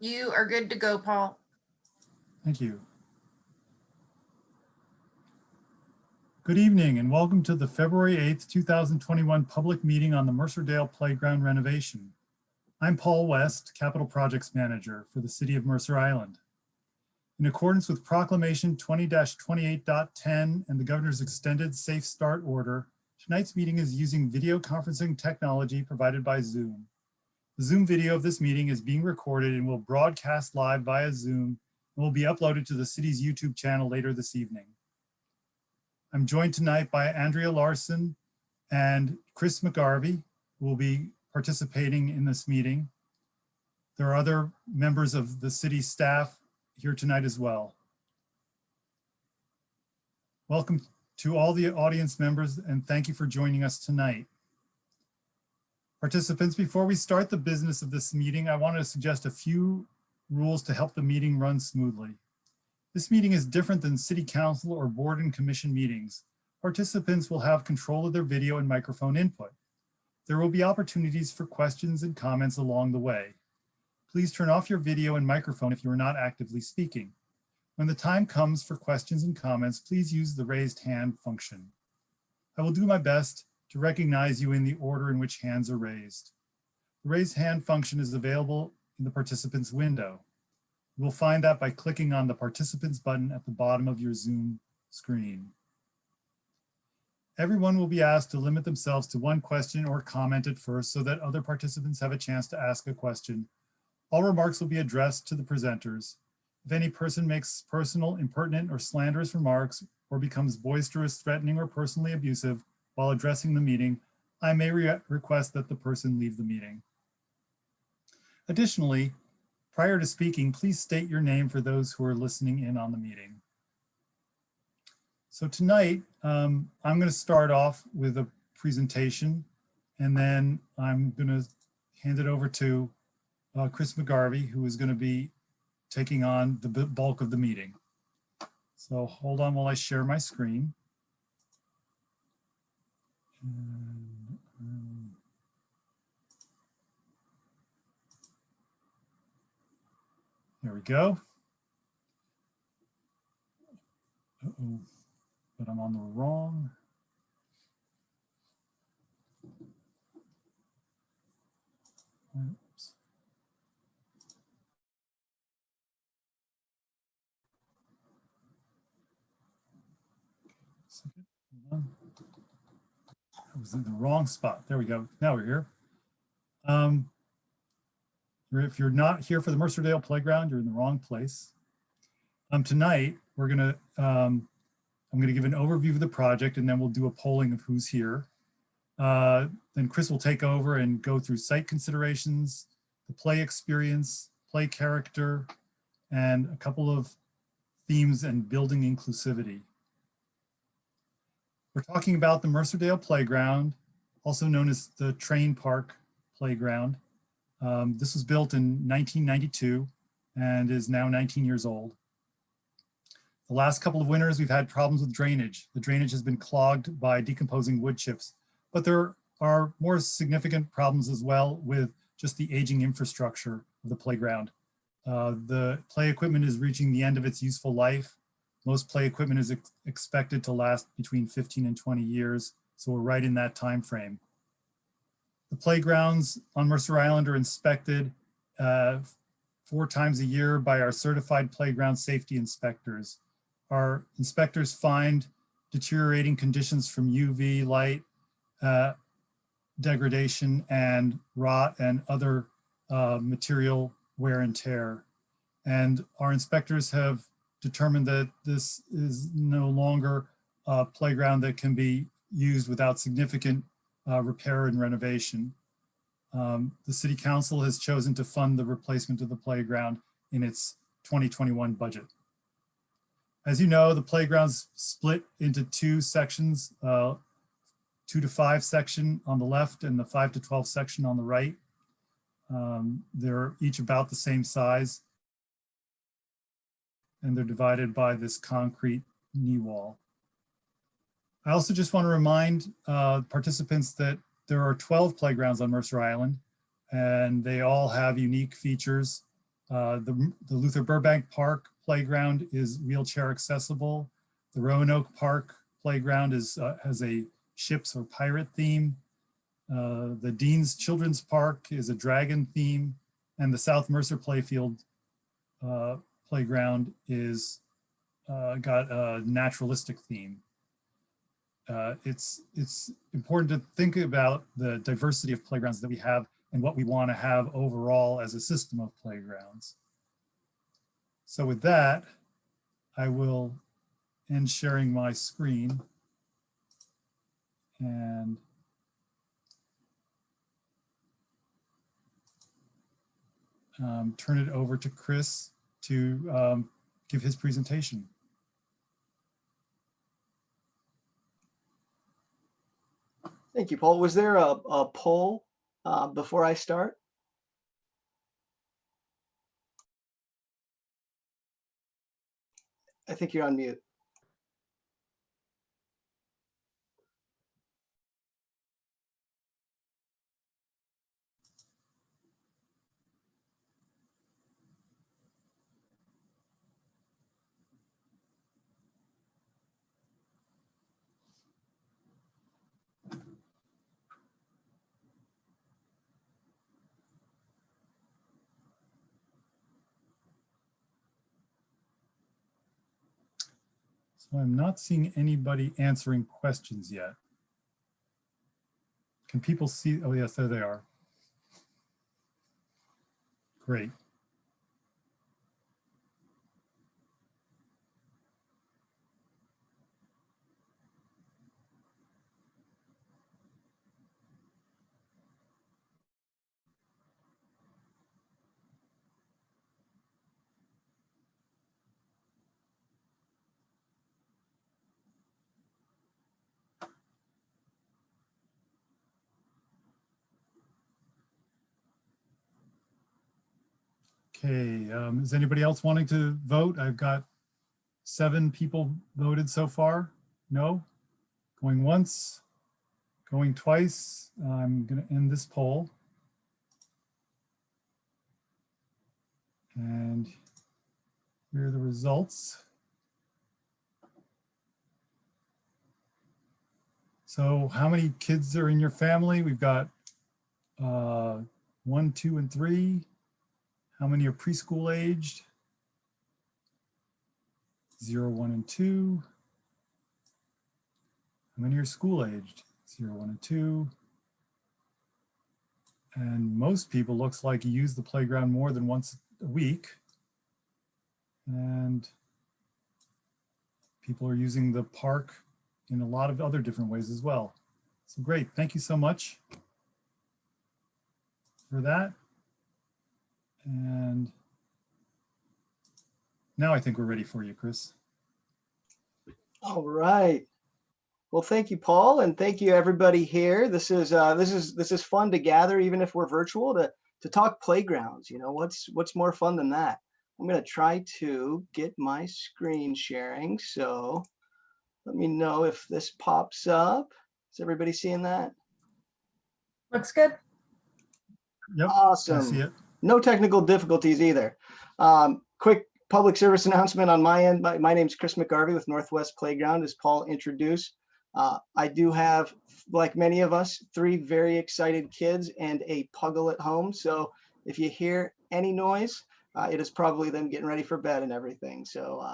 You are good to go, Paul. Thank you. Good evening and welcome to the February 8th, 2021 public meeting on the Mercerdale Playground renovation. I'm Paul West, Capital Projects Manager for the City of Mercer Island. In accordance with Proclamation 20-28.10 and the Governor's extended Safe Start order, tonight's meeting is using video conferencing technology provided by Zoom. The Zoom video of this meeting is being recorded and will broadcast live via Zoom and will be uploaded to the city's YouTube channel later this evening. I'm joined tonight by Andrea Larson and Chris McGarvey, who will be participating in this meeting. There are other members of the city staff here tonight as well. Welcome to all the audience members and thank you for joining us tonight. Participants, before we start the business of this meeting, I want to suggest a few rules to help the meeting run smoothly. This meeting is different than city council or board and commission meetings. Participants will have control of their video and microphone input. There will be opportunities for questions and comments along the way. Please turn off your video and microphone if you are not actively speaking. When the time comes for questions and comments, please use the raised hand function. I will do my best to recognize you in the order in which hands are raised. The raise hand function is available in the participants window. You will find that by clicking on the participants button at the bottom of your Zoom screen. Everyone will be asked to limit themselves to one question or comment at first so that other participants have a chance to ask a question. All remarks will be addressed to the presenters. If any person makes personal, impertinent, or slanderous remarks or becomes boisterous, threatening, or personally abusive while addressing the meeting, I may request that the person leave the meeting. Additionally, prior to speaking, please state your name for those who are listening in on the meeting. So tonight, I'm going to start off with a presentation, and then I'm going to hand it over to Chris McGarvey, who is going to be taking on the bulk of the meeting. So hold on while I share my screen. There we go. Uh-oh, but I'm on the wrong. Oops. Second. Hold on. I was in the wrong spot. There we go. Now we're here. If you're not here for the Mercerdale Playground, you're in the wrong place. Tonight, I'm gonna give an overview of the project and then we'll do a polling of who's here. Then Chris will take over and go through site considerations, the play experience, play character, and a couple of themes and building inclusivity. We're talking about the Mercerdale Playground, also known as the Train Park Playground. This was built in 1992 and is now 19 years old. The last couple of winters, we've had problems with drainage. The drainage has been clogged by decomposing wood chips, but there are more significant problems as well with just the aging infrastructure of the playground. The play equipment is reaching the end of its useful life. Most play equipment is expected to last between 15 and 20 years, so we're right in that time frame. The playgrounds on Mercer Island are inspected 4 times a year by our certified playground safety inspectors. Our inspectors find deteriorating conditions from UV light, degradation, and rot, and other material wear and tear. And our inspectors have determined that this is no longer a playground that can be used without significant repair and renovation. The City Council has chosen to fund the replacement of the playground in its 2021 budget. As you know, the playground's split into 2 sections, 2 to 5 section on the left and the 5 to 12 section on the right. They're each about the same size, and they're divided by this concrete knee wall. I also just want to remind participants that there are 12 playgrounds on Mercer Island, and they all have unique features. The Luther Burbank Park playground is wheelchair accessible. The Roanoke Park playground is has a ships or pirate theme. The Dean's Children's Park is a dragon theme, and the South Mercer Playfield playground is got a naturalistic theme. It's important to think about the diversity of playgrounds that we have and what we want to have overall as a system of playgrounds. So with that, I will end sharing my screen and turn it over to Chris to give his presentation. Thank you, Paul. Was there a poll before I start? I think you're on mute. So I'm not seeing anybody answering questions yet. Can people see? Oh yes, there they are. Great. Okay, is anybody else wanting to vote? I've got 7 people voted so far. No? Going once, going twice. I'm going to end this poll. And here are the results. So how many kids are in your family? We've got 1, 2, and 3. How many are preschool aged? 0, 1, and 2. How many are school aged? 0, 1, and 2. And most people looks like use the playground more than once a week. And people are using the park in a lot of other different ways as well. So great, thank you so much for that. And now I think we're ready for you, Chris. All right. Well, thank you, Paul, and thank you everybody here. This is fun to gather, even if we're virtual, to talk playgrounds. You know, what's more fun than that? I'm going to try to get my screen sharing. So let me know if this pops up. Is everybody seeing that? Looks good. Yep, awesome. I see it. No technical difficulties either. Quick public service announcement on my end. My name's Chris McGarvey with Northwest Playground, as Paul introduced. I do have, like many of us, 3 very excited kids and a puggle at home. So if you hear any noise, it is probably them getting ready for bed and everything. So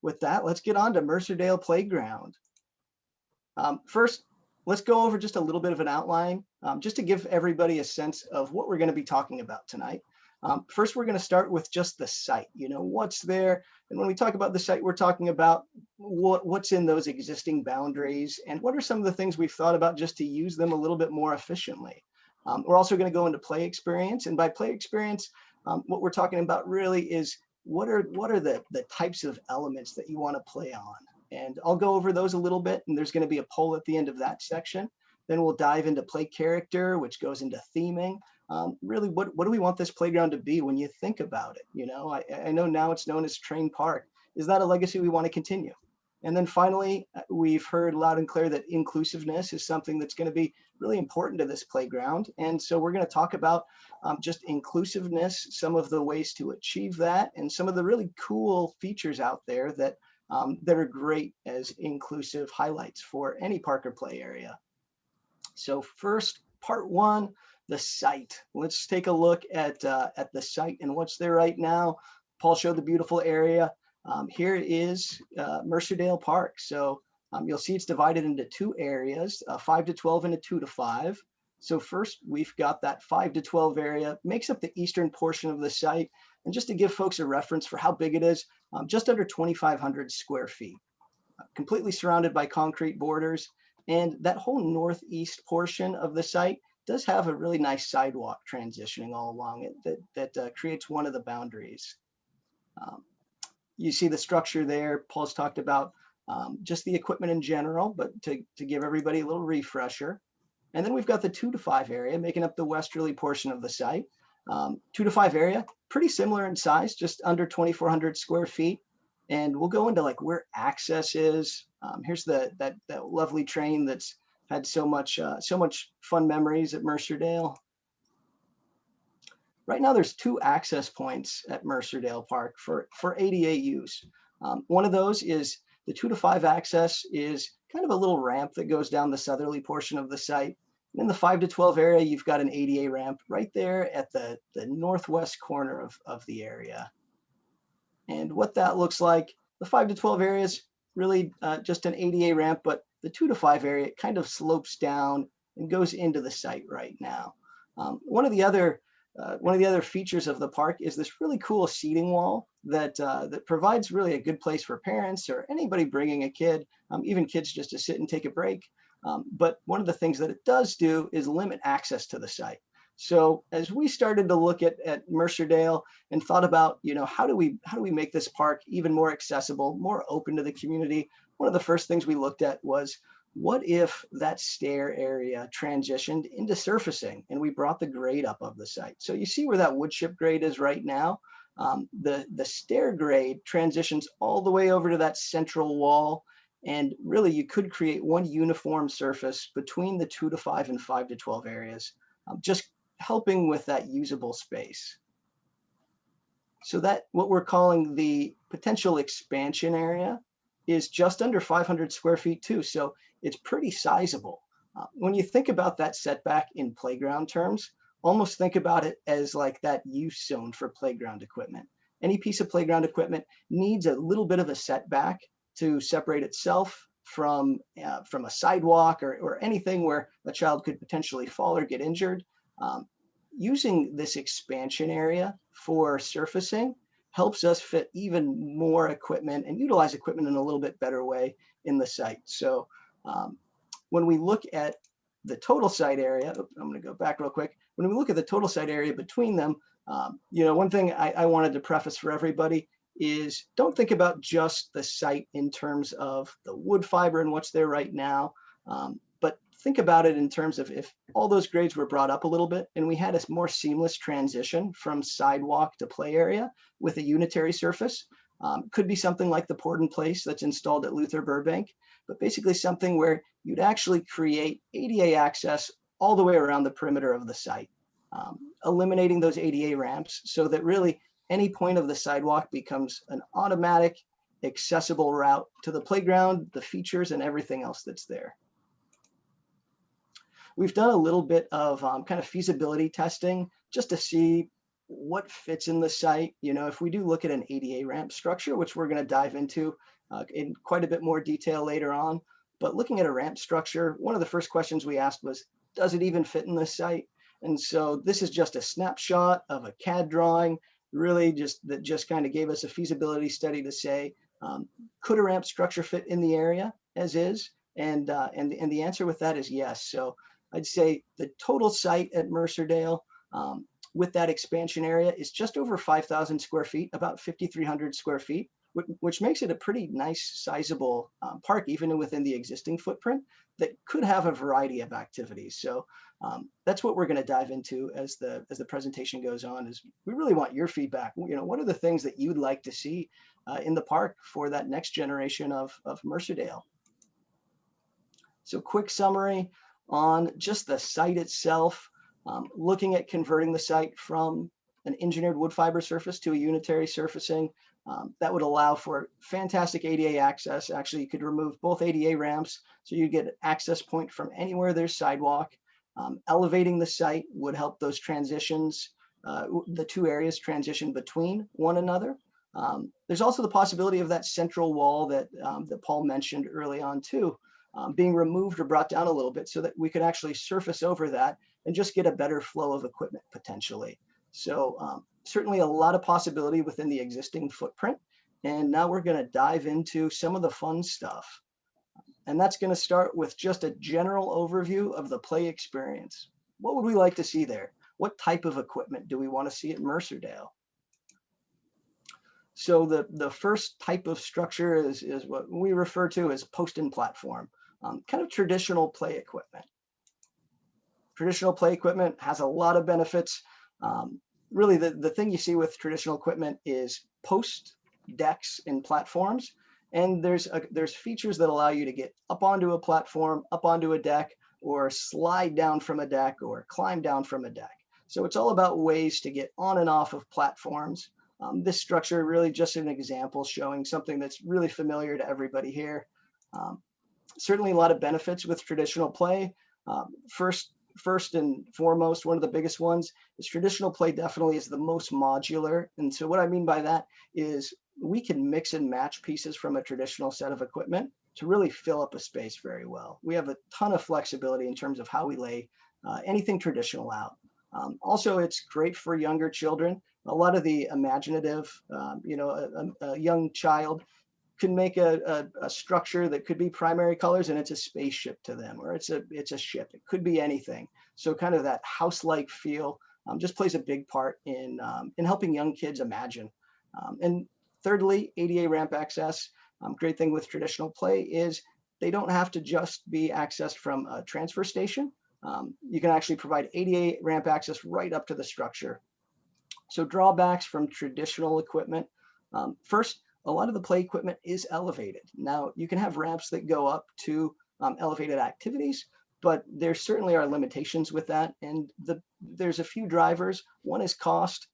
with that, let's get on to Mercerdale Playground. First, let's go over just a little bit of an outline, just to give everybody a sense of what we're going to be talking about tonight. First, we're going to start with just the site, you know, what's there. And when we talk about the site, we're talking about what's in those existing boundaries and what are some of the things we've thought about just to use them a little bit more efficiently. We're also going to go into play experience. And by play experience, what we're talking about really is what are the types of elements that you want to play on. And I'll go over those a little bit, and there's going to be a poll at the end of that section. Then we'll dive into play character, which goes into theming. Really, what do we want this playground to be when you think about it? You know, I know now it's known as Train Park. Is that a legacy we want to continue? And then finally, we've heard loud and clear that inclusiveness is something that's going to be really important to this playground. And so we're going to talk about just inclusiveness, some of the ways to achieve that, and some of the really cool features out there that that are great as inclusive highlights for any park or play area. So first, part one, the site. Let's take a look at the site and what's there right now. Paul showed the beautiful area. Here is Mercerdale Park. So you'll see it's divided into two areas, 5 to 12 and a 2 to 5. So first, we've got that 5 to 12 area, makes up the eastern portion of the site. And just to give folks a reference for how big it is, just under 2,500 square feet, completely surrounded by concrete borders. And that whole northeast portion of the site does have a really nice sidewalk transitioning all along it that creates one of the boundaries. You see the structure there. Paul's talked about just the equipment in general, but to give everybody a little refresher. And then we've got the 2 to 5 area making up the westerly portion of the site. 2 to 5 area, pretty similar in size, just under 2,400 square feet. And we'll go into like where access is. Here's that lovely train that's had so much fun memories at Mercerdale. Right now, there's 2 access points at Mercerdale Park for ADA use. One of those is the 2 to 5 access is kind of a little ramp that goes down the southerly portion of the site. And in the 5 to 12 area, you've got an ADA ramp right there at the northwest corner of the area. And what that looks like, the 5 to 12 area is really just an ADA ramp, but the 2 to 5 area kind of slopes down and goes into the site right now. One of the other features of the park is this really cool seating wall that provides really a good place for parents or anybody bringing a kid, even kids just to sit and take a break. But one of the things that it does do is limit access to the site. So as we started to look at Mercerdale and thought about, how do we make this park even more accessible, more open to the community, one of the first things we looked at was, what if that stair area transitioned into surfacing and we brought the grade up of the site? So you see where that wood chip grade is right now. The stair grade transitions all the way over to that central wall. And really, you could create one uniform surface between the 2 to 5 and 5 to 12 areas, just helping with that usable space. So that what we're calling the potential expansion area is just under 500 square feet too. So it's pretty sizable. When you think about that setback in playground terms, almost think about it as like that use zone for playground equipment. Any piece of playground equipment needs a little bit of a setback to separate itself from a sidewalk or anything where a child could potentially fall or get injured. Using this expansion area for surfacing helps us fit even more equipment and utilize equipment in a little bit better way in the site. So when we look at the total site area, I'm going to go back real quick. When we look at the total site area between them, one thing I wanted to preface for everybody is don't think about just the site in terms of the wood fiber and what's there right now, but think about it in terms of if all those grades were brought up a little bit and we had a more seamless transition from sidewalk to play area with a unitary surface. Could be something like the Port in Place that's installed at Luther Burbank, but basically something where you'd actually create ADA access all the way around the perimeter of the site, eliminating those ADA ramps so that really any point of the sidewalk becomes an automatic accessible route to the playground, the features, and everything else that's there. We've done a little bit of kind of feasibility testing just to see what fits in the site. If we do look at an ADA ramp structure, which we're going to dive into in quite a bit more detail later on, but looking at a ramp structure, one of the first questions we asked was, does it even fit in the site? And so this is just a snapshot of a CAD drawing, really just kind of gave us a feasibility study to say, could a ramp structure fit in the area as is? And the answer with that is yes. So I'd say the total site at Mercerdale with that expansion area is just over 5,000 square feet, about 5,300 square feet, which makes it a pretty nice, sizable park, even within the existing footprint that could have a variety of activities. So that's what we're going to dive into as the presentation goes on. Is we really want your feedback. What are the things that you'd like to see in the park for that next generation of Mercerdale? So quick summary on just the site itself. Looking at converting the site from an engineered wood fiber surface to a unitary surfacing, that would allow for fantastic ADA access. Actually, you could remove both ADA ramps, so you get an access point from anywhere there's sidewalk. Elevating the site would help those transitions, the two areas transition between one another. There's also the possibility of that central wall that Paul mentioned early on too, being removed or brought down a little bit so that we could actually surface over that and just get a better flow of equipment potentially. So certainly a lot of possibility within the existing footprint. And now we're going to dive into some of the fun stuff. And that's going to start with just a general overview of the play experience. What would we like to see there? What type of equipment do we want to see at Mercerdale? So the first type of structure is what we refer to as post and platform, kind of traditional play equipment. Traditional play equipment has a lot of benefits. Really, the thing you see with traditional equipment is post, decks, and platforms. And there's features that allow you to get up onto a platform, up onto a deck, or slide down from a deck, or climb down from a deck. So it's all about ways to get on and off of platforms. This structure really just an example showing something that's really familiar to everybody here. Certainly a lot of benefits with traditional play. First and foremost, one of the biggest ones is traditional play definitely is the most modular. And so what I mean by that is we can mix and match pieces from a traditional set of equipment to really fill up a space very well. We have a ton of flexibility in terms of how we lay anything traditional out. Also, it's great for younger children. A lot of the imaginative, a young child can make a structure that could be primary colors and it's a spaceship to them, or it's a ship. It could be anything. So kind of that house-like feel just plays a big part in helping young kids imagine. And thirdly, ADA ramp access. Great thing with traditional play is they don't have to just be accessed from a transfer station. You can actually provide ADA ramp access right up to the structure. So drawbacks from traditional equipment. First, a lot of the play equipment is elevated. Now, you can have ramps that go up to elevated activities, but there certainly are limitations with that. And there's a few drivers. One is cost.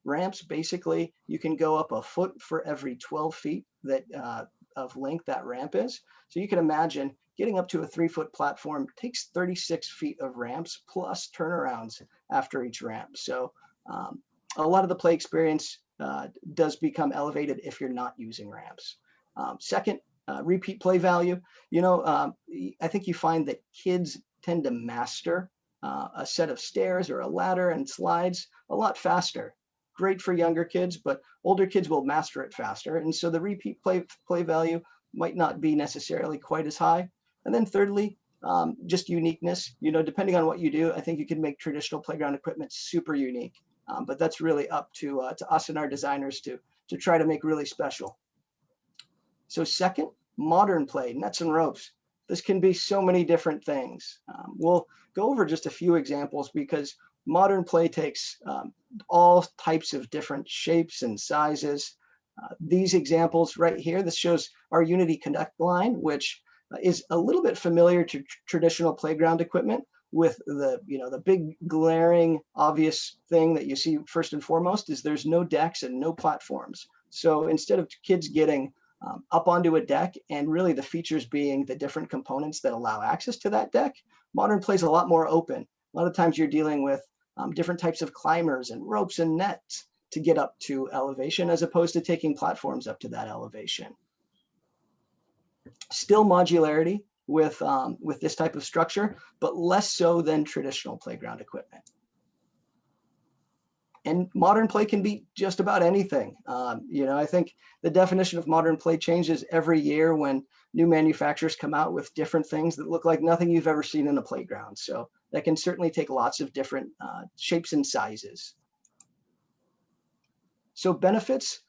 Ramps, basically, you can go up a foot for every 12 feet that of length that ramp is. So you can imagine getting up to a 3-foot platform takes 36 feet of ramps plus turnarounds after each ramp. So a lot of the play experience does become elevated if you're not using ramps. Second, repeat play value. I think you find that kids tend to master a set of stairs or a ladder and slides a lot faster. Great for younger kids, but older kids will master it faster. And so the repeat play value might not be necessarily quite as high. And then thirdly, just uniqueness. Depending on what you do, I think you can make traditional playground equipment super unique. But that's really up to us and our designers to try to make really special. So second, modern play, nets and ropes. This can be so many different things. We'll go over just a few examples because modern play takes all types of different shapes and sizes. These examples right here, this shows our Unity Connect line, which is a little bit familiar to traditional playground equipment, with the big glaring obvious thing that you see first and foremost is there's no decks and no platforms. So instead of kids getting up onto a deck and really the features being the different components that allow access to that deck, modern play is a lot more open. A lot of times you're dealing with different types of climbers and ropes and nets to get up to elevation as opposed to taking platforms up to that elevation. Still modularity with this type of structure, but less so than traditional playground equipment. And modern play can be just about anything. I think the definition of modern play changes every year when new manufacturers come out with different things that look like nothing you've ever seen in a playground. So that can certainly take lots of different shapes and sizes. So benefits,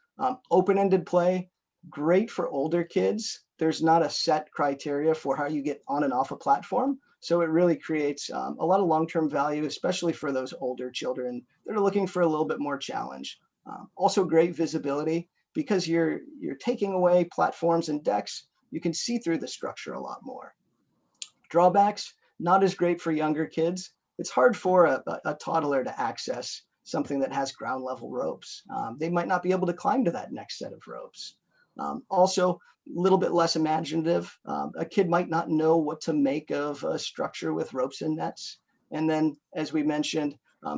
open-ended play, great for older kids. There's not a set criteria for how you get on and off a platform. So it really creates a lot of long-term value, especially for those older children that are looking for a little bit more challenge. Also great visibility because you're taking away platforms and decks. You can see through the structure a lot more. Drawbacks, not as great for younger kids. it's hard for a toddler to access something that has ground level ropes. They might not be able to climb to that next set of ropes. Also, a little bit less imaginative. A kid might not know what to make of a structure with ropes and nets. And then, as we mentioned,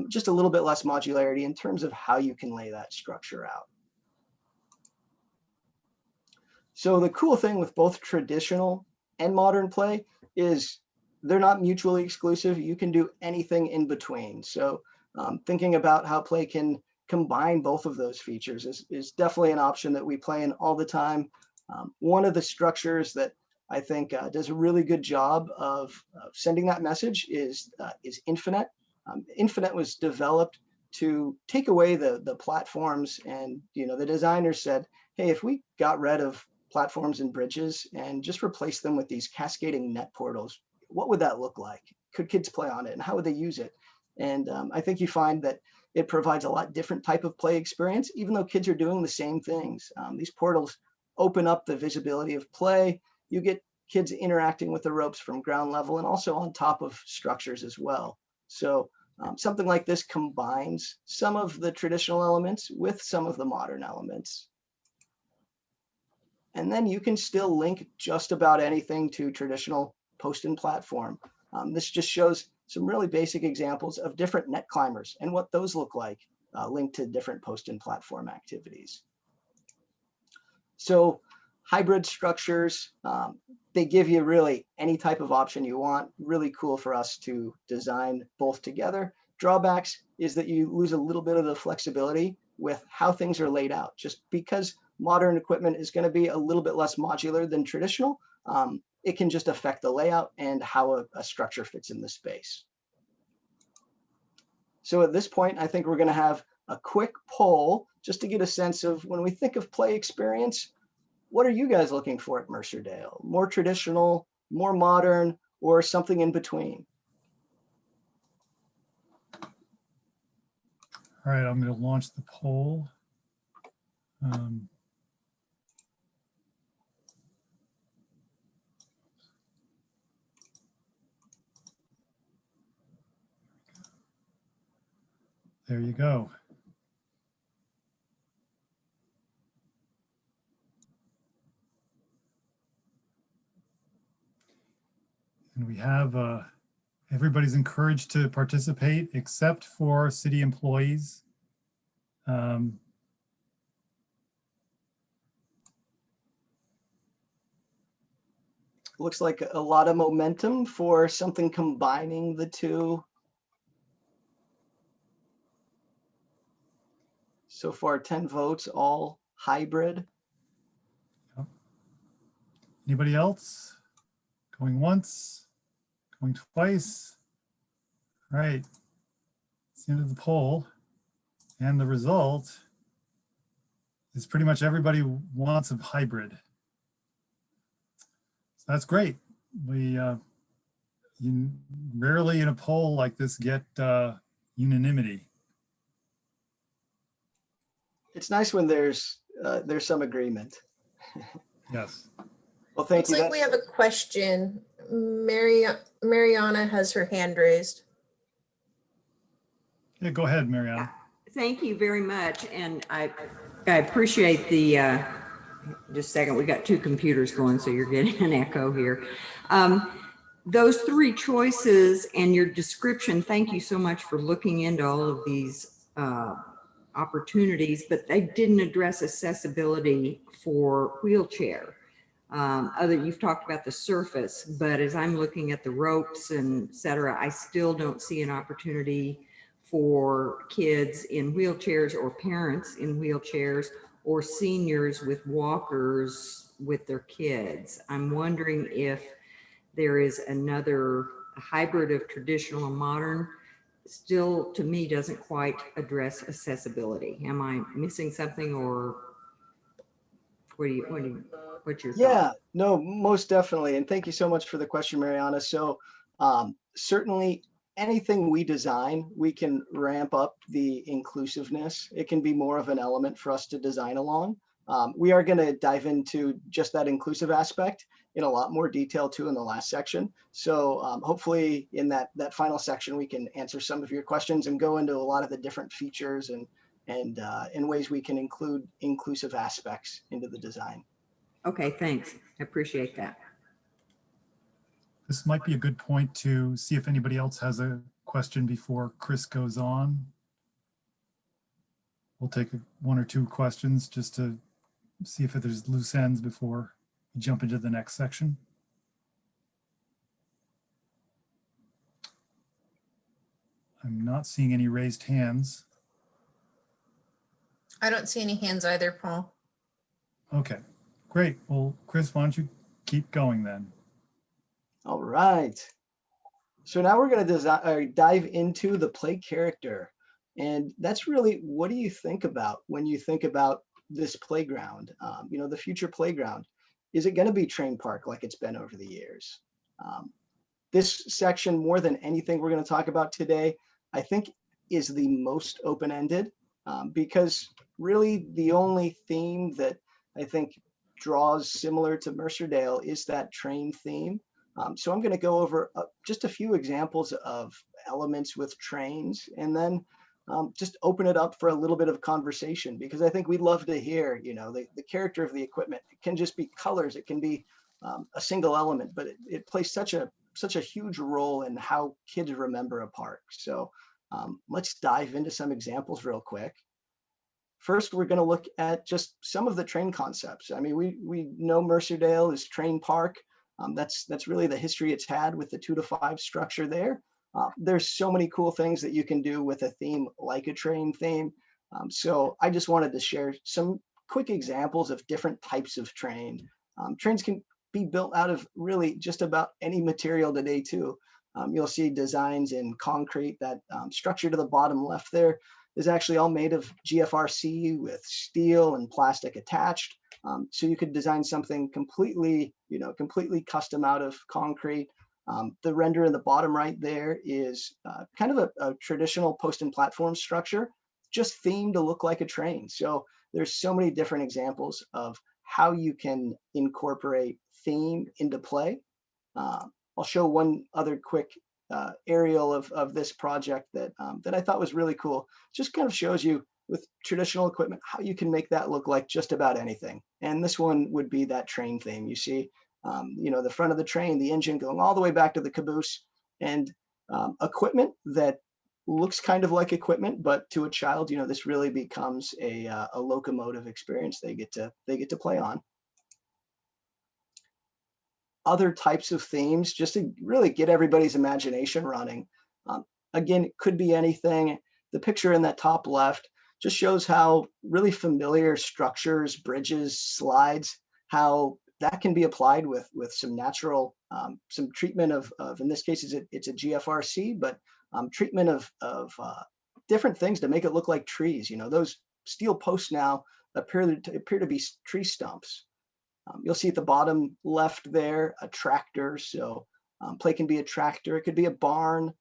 just a little bit less modularity in terms of how you can lay that structure out. So the cool thing with both traditional and modern play is they're not mutually exclusive. You can do anything in between. So thinking about how play can combine both of those features is definitely an option that we play in all the time. One of the structures that I think does a really good job of sending that message is Infinite. Infinite was developed to take away the platforms, and the designers said, hey, if we got rid of platforms and bridges and just replace them with these cascading net portals, what would that look like? Could kids play on it, and how would they use it? And I think you find that it provides a lot different type of play experience, even though kids are doing the same things. These portals open up the visibility of play. You get kids interacting with the ropes from ground level and also on top of structures as well. So something like this combines some of the traditional elements with some of the modern elements. And then you can still link just about anything to traditional post and platform. This just shows some really basic examples of different net climbers and what those look like linked to different post and platform activities. So hybrid structures, they give you really any type of option you want. Really cool for us to design both together. Drawbacks is that you lose a little bit of the flexibility with how things are laid out. Just because modern equipment is going to be a little bit less modular than traditional, it can just affect the layout and how a structure fits in the space. So at this point, I think we're going to have a quick poll just to get a sense of, when we think of play experience, what are you guys looking for at Mercerdale? More traditional, more modern, or something in between? All right, I'm going to launch the poll. There you go. And we have everybody's encouraged to participate except for city employees. Looks like a lot of momentum for something combining the two. So far, 10 votes, all hybrid. Anybody else? Going once, going twice. All right, it's the end of the poll. And the result is pretty much everybody wants a hybrid. So that's great. You rarely in a poll like this get unanimity. It's nice when there's some agreement. Yes. Well, thank you. Looks like we have a question. Mariana has her hand raised. Yeah, go ahead, Marianne. Thank you very much. And I appreciate the, just a second, we got two computers going, so you're getting an echo here. Those three choices and your description, thank you so much for looking into all of these opportunities, but they didn't address accessibility for wheelchair. You've talked about the surface, but as I'm looking at the ropes and et cetera, I still don't see an opportunity for kids in wheelchairs or parents in wheelchairs or seniors with walkers with their kids. I'm wondering if there is another hybrid of traditional and modern. Still, to me, doesn't quite address accessibility. Am I missing something, or what's your Yeah, thought? no, most definitely. And thank you so much for the question, Mariana. So certainly anything we design, we can ramp up the inclusiveness. It can be more of an element for us to design along. We are going to dive into just that inclusive aspect in a lot more detail too in the last section. So hopefully in that final section, we can answer some of your questions and go into a lot of the different features and ways we can include inclusive aspects into the design. Okay, thanks. I appreciate that. This might be a good point to see if anybody else has a question before Chris goes on. We'll take one or two questions just to see if there's loose ends before we jump into the next section. I'm not seeing any raised hands. I don't see any hands either, Paul. Okay, great. Well, Chris, why don't you keep going then? All right. So now we're going to dive into the play character. And that's really, what do you think about when you think about this playground? The future playground. Is it going to be Train Park like it's been over the years? This section, more than anything we're going to talk about today, I think is the most open-ended because really the only theme that I think draws similar to Mercerdale is that train theme. So I'm going to go over just a few examples of elements with trains and then just open it up for a little bit of conversation because I think we'd love to hear, the character of the equipment. It can just be colors. It can be a single element, but it plays such a huge role in how kids remember a park. So let's dive into some examples real quick. First, we're going to look at just some of the train concepts. I mean, we know Mercerdale is Train Park. That's really the history it's had with the 2 to 5 structure there. There's so many cool things that you can do with a theme like a train theme. So I just wanted to share some quick examples of different types of train. Trains can be built out of really just about any material today too. You'll see designs in concrete. That structure to the bottom left there is actually all made of GFRC with steel and plastic attached. So you could design something completely custom out of concrete. The render in the bottom right there is kind of a traditional post and platform structure, just themed to look like a train. So there's so many different examples of how you can incorporate theme into play. I'll show one other quick aerial of this project that I thought was really cool. Just kind of shows you with traditional equipment how you can make that look like just about anything. And this one would be that train theme. You see, the front of the train, the engine going all the way back to the caboose, and equipment that looks kind of like equipment, but to a child, this really becomes a locomotive experience they get to play on. Other types of themes just to really get everybody's imagination running. Again, it could be anything. The picture in that top left just shows how really familiar structures, bridges, slides, how that can be applied with some natural, some treatment of in this case, it's a GFRC, but treatment of different things to make it look like trees. Those steel posts now appear to be tree stumps. You'll see at the bottom left there, a tractor. So play can be a tractor. It could be a barn.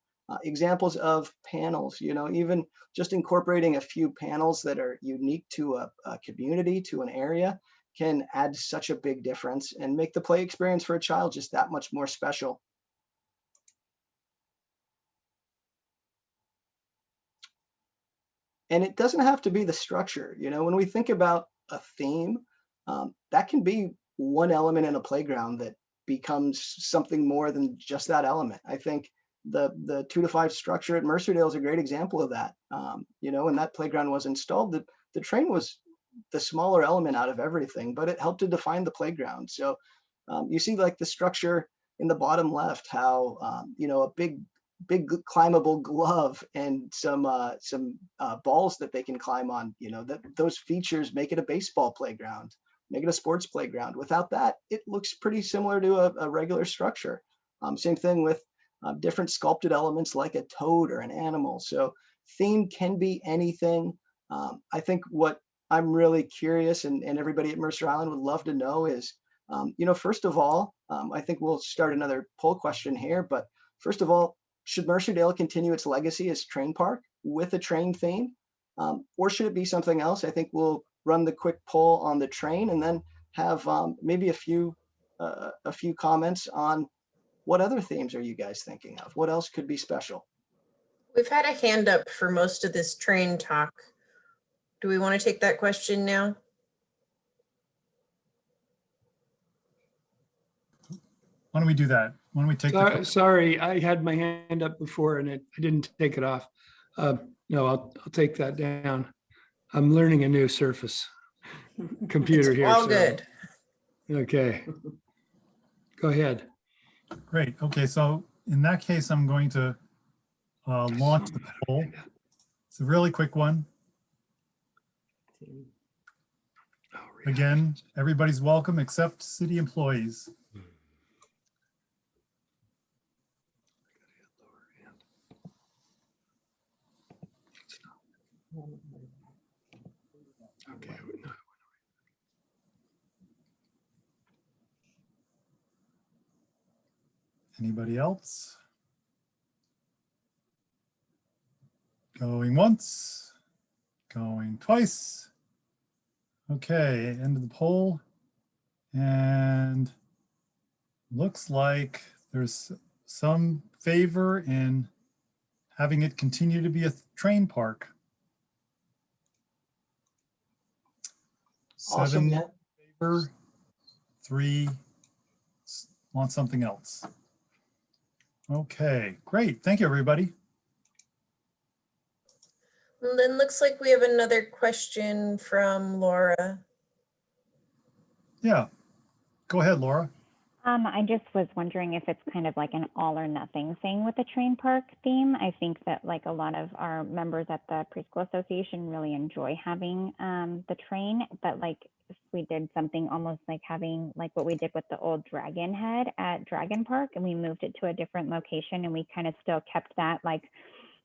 Examples of panels, even just incorporating a few panels that are unique to a community, to an area, can add such a big difference and make the play experience for a child just that much more special. And it doesn't have to be the structure. When we think about a theme, that can be one element in a playground that becomes something more than just that element. I think the 2 to 5 structure at Mercerdale is a great example of that. When that playground was installed, the train was the smaller element out of everything, but it helped to define the playground. So you see like the structure in the bottom left, how a big climbable glove and some balls that they can climb on, those features make it a baseball playground, make it a sports playground. Without that, it looks pretty similar to a regular structure. Same thing with different sculpted elements like a toad or an animal. So theme can be anything. I think what I'm really curious and everybody at Mercer Island would love to know is, first of all, I think we'll start another poll question here, but first of all, should Mercerdale continue its legacy as Train Park with a train theme? Or should it be something else? I think we'll run the quick poll on the train and then have maybe a few comments on what other themes are you guys thinking of? What else could be special? We've had a hand up for most of this train talk. Do we want to take that question now? Why don't we do that? Why don't we take the, Sorry, I had my hand up before and I didn't take it off. No, I'll take that down. I'm learning a new Surface computer It's here. all so- good. Okay. Go ahead. great. Okay, so in that case, I'm going to launch the poll. It's a really quick one. Again, everybody's welcome except city employees. Okay. Anybody else? Going once, going twice. Okay, end of the poll. And looks like there's some favor in having it continue to be a train park. Awesome. 7 Yeah. favor, 3 want something else. Okay, great. Thank you, everybody. And then looks like we have another question from Laura. Yeah, go ahead, Laura. I just was wondering if it's kind of like an all or nothing thing with the train park theme. I think that like a lot of our members at the preschool association really enjoy having the train, but like if we did something almost like having like what we did with the old Dragon Head at Dragon Park and we moved it to a different location and we kind of still kept that like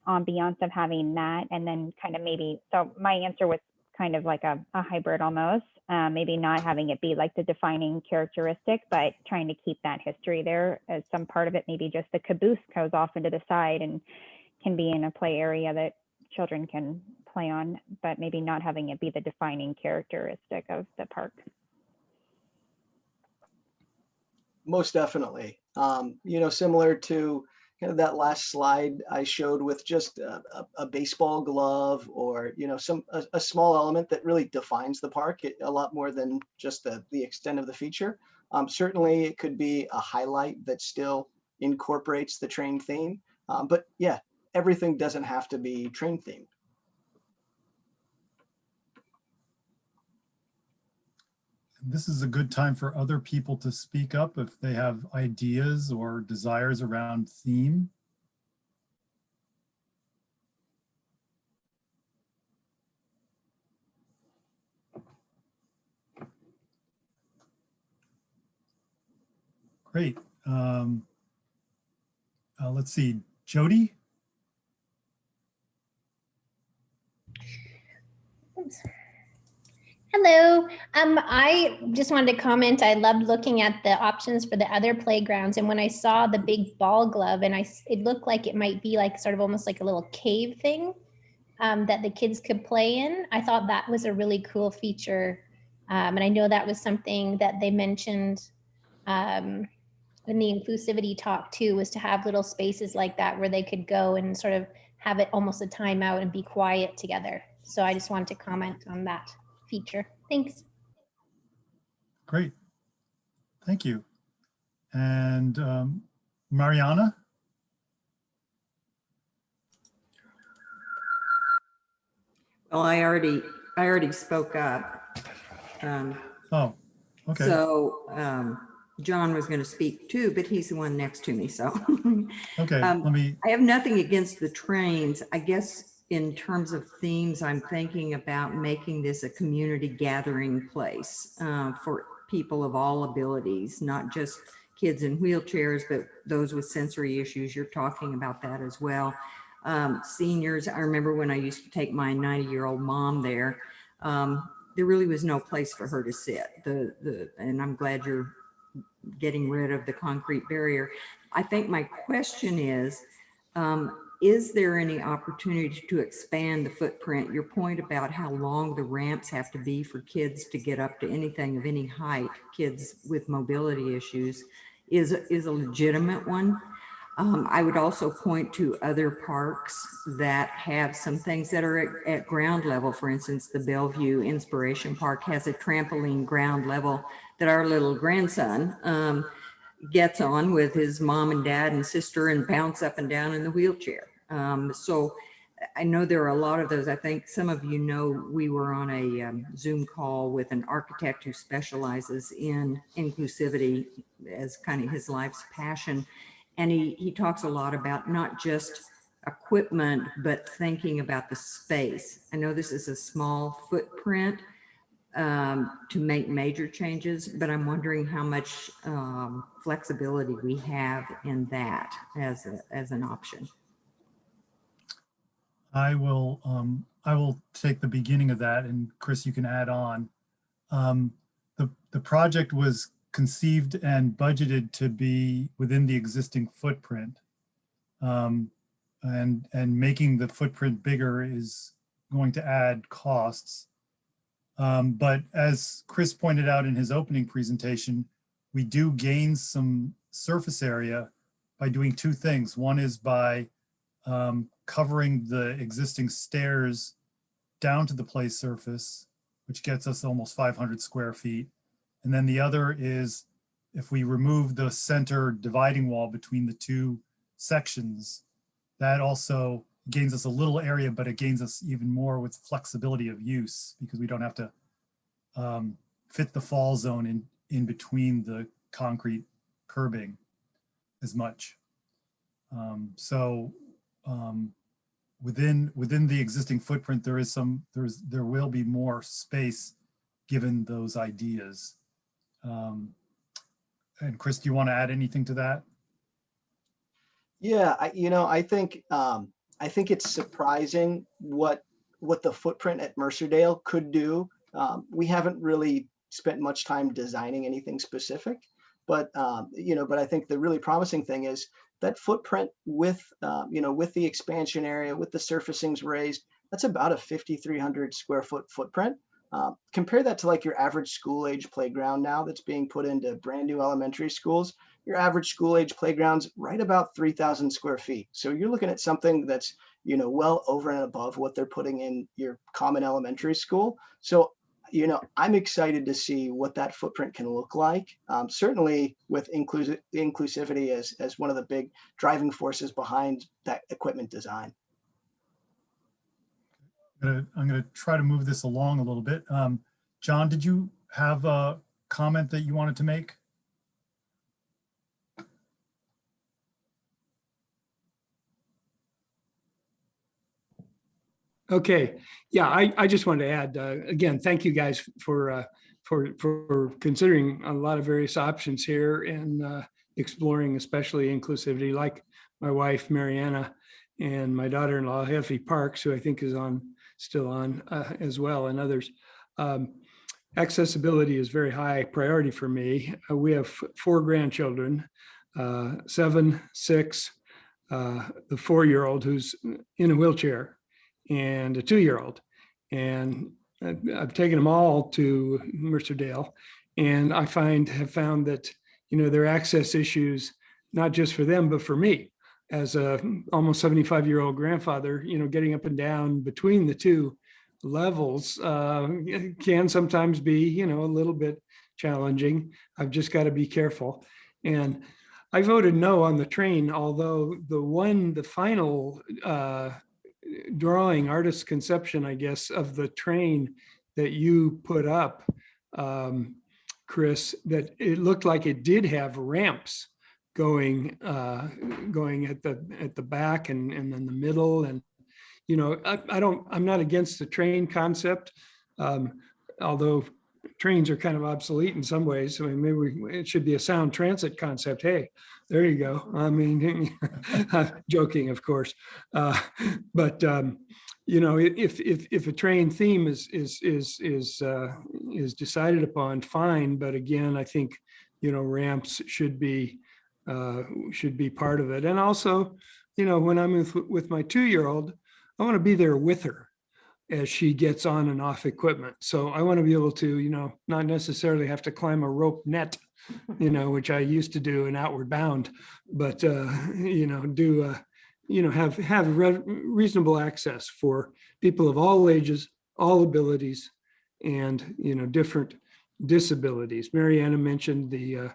ambiance of having that and then kind of maybe, so my answer was kind of like a hybrid almost, maybe not having it be like the defining characteristic, but trying to keep that history there as some part of it. Maybe just the caboose goes off into the side and can be in a play area that children can play on, but maybe not having it be the defining characteristic of the park. Most definitely. You know, similar to kind of that last slide I showed with just a baseball glove or, you know, a small element that really defines the park a lot more than just the extent of the feature. Certainly it could be a highlight that still incorporates the train theme. But yeah, everything doesn't have to be train themed. This is a good time for other people to speak up if they have ideas or desires around theme. Great. Let's see, Jody? Hello. I just wanted to comment. I loved looking at the options for the other playgrounds, and when I saw the big ball glove, and it looked like it might be like sort of almost like a little cave thing that the kids could play in. I thought that was a really cool feature, and I know that was something that they mentioned in the inclusivity talk too, was to have little spaces like that where they could go and sort of have it almost a timeout and be quiet together. So I just wanted to comment on that feature. Thanks. Great. Thank you. And Mariana? Well, I already spoke up. Oh, okay. So John was going to speak too, but he's the one next to me. So Okay, let me, I have nothing against the trains. I guess in terms of themes, I'm thinking about making this a community gathering place for people of all abilities, not just kids in wheelchairs, but those with sensory issues. You're talking about that as well. Seniors, I remember when I used to take my 90-year-old mom there, there really was no place for her to sit. And I'm glad you're getting rid of the concrete barrier. I think my question is, is there any opportunity to expand the footprint? Your point about how long the ramps have to be for kids to get up to anything of any height, kids with mobility issues, is a legitimate one. I would also point to other parks that have some things that are at ground level. For instance, the Bellevue Inspiration Park has a trampoline ground level that our little grandson gets on with his mom and dad and sister and bounce up and down in the wheelchair. So I know there are a lot of those. I think some of you know we were on a Zoom call with an architect who specializes in inclusivity as kind of his life's passion. And he talks a lot about not just equipment, but thinking about the space. I know this is a small footprint to make major changes, but I'm wondering how much flexibility we have in that as an option. I will take the beginning of that, and Chris, you can add on. The project was conceived and budgeted to be within the existing footprint, and making the footprint bigger is going to add costs. But as Chris pointed out in his opening presentation, we do gain some surface area by doing two things. One is by covering the existing stairs down to the play surface, which gets us almost 500 square feet. And then the other is if we remove the center dividing wall between the two sections, that also gains us a little area, but it gains us even more with flexibility of use because we don't have to fit the fall zone in between the concrete curbing as much. Within the existing footprint, there will be more space given those ideas. And Chris, do you want to add anything to that? Yeah, I think it's surprising what the footprint at Mercerdale could do. We haven't really spent much time designing anything specific, but I think the really promising thing is that footprint with the expansion area, with the surfacings raised, that's about a 5,300 square foot footprint. Compare that to like your average school age playground now that's being put into brand new elementary schools. Your average school age playground's right about 3,000 square feet. So you're looking at something that's, well over and above what they're putting in your common elementary school. So, I'm excited to see what that footprint can look like. Certainly with inclusivity as one of the big driving forces behind that equipment design. I'm going to try to move this along a little bit. John, did you have a comment that you wanted to make? Okay, yeah, I just wanted to add, again, thank you guys for considering a lot of various options here and exploring especially inclusivity, like my wife, Mariana, and my daughter-in-law, Effie Parks, who I think is still on as well, and others. Accessibility is very high priority for me. We have 4 grandchildren, 7, 6, the 4-year-old who's in a wheelchair, and a 2-year-old. And I've taken them all to Mercerdale, and I have found that, there are access issues, not just for them, but for me as a almost 75-year-old grandfather, getting up and down between the two levels can sometimes be, a little bit challenging. I've just got to be careful. And I voted no on the train, although the final drawing, artist's conception, I guess, of the train that you put up, Chris, that it looked like it did have ramps going at the back and then the middle. And I'm not against the train concept, although trains are kind of obsolete in some ways. I mean, maybe it should be a sound transit concept. Hey, there you go. I mean, joking, of course. But if a train theme is decided upon, fine. But again, I think ramps should be part of it. And also, when I'm with my 2-year-old, I want to be there with her as she gets on and off equipment. So I want to be able to, not necessarily have to climb a rope net, which I used to do in Outward Bound, but, have reasonable access for people of all ages, all abilities, and, different disabilities. Mariana mentioned the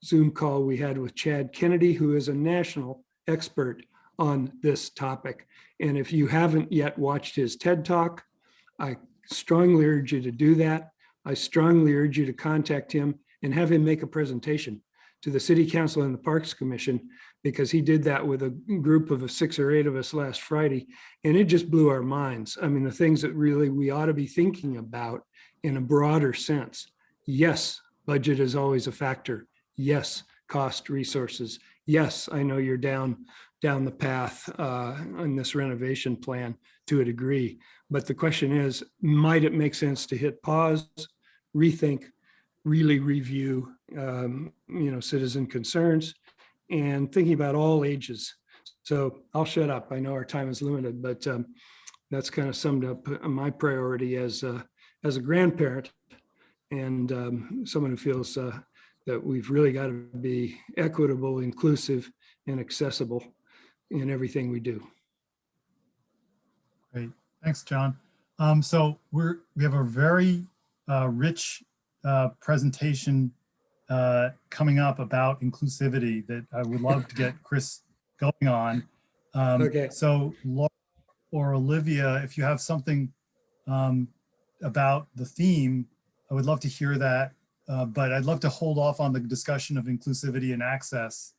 Zoom call we had with Chad Kennedy, who is a national expert on this topic. And if you haven't yet watched his TED Talk, I strongly urge you to do that. I strongly urge you to contact him and have him make a presentation to the City Council and the Parks Commission, because he did that with a group of 6 or 8 of us last Friday. And it just blew our minds. I mean, the things that really we ought to be thinking about in a broader sense. Yes, budget is always a factor. Yes, cost, resources. Yes, I know you're down the path on this renovation plan to a degree. But the question is, might it make sense to hit pause, rethink, really review, citizen concerns, and thinking about all ages. So I'll shut up. I know our time is limited, but that's kind of summed up my priority as a grandparent and someone who feels that we've really got to be equitable, inclusive, and accessible in everything we do. Great. Thanks, John. So we have a very rich presentation coming up about inclusivity that I would love to get Chris going on. Okay. So Laura or Olivia, if you have something about the theme, I would love to hear that. But I'd love to hold off on the discussion of inclusivity and access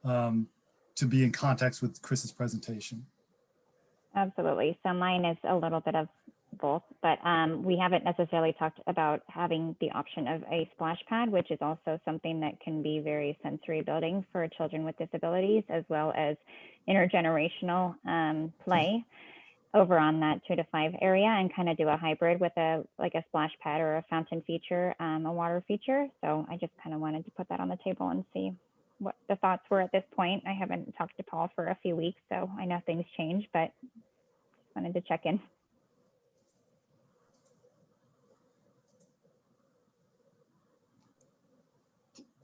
to be in context with Chris's presentation. Absolutely. So mine is a little bit of both, but we haven't necessarily talked about having the option of a splash pad, which is also something that can be very sensory building for children with disabilities, as well as intergenerational play over on that 2 to 5 area, and kind of do a hybrid with a splash pad or a fountain feature, a water feature. So I just kind of wanted to put that on the table and see what the thoughts were at this point. I haven't talked to Paul for a few weeks, so I know things change, but wanted to check in.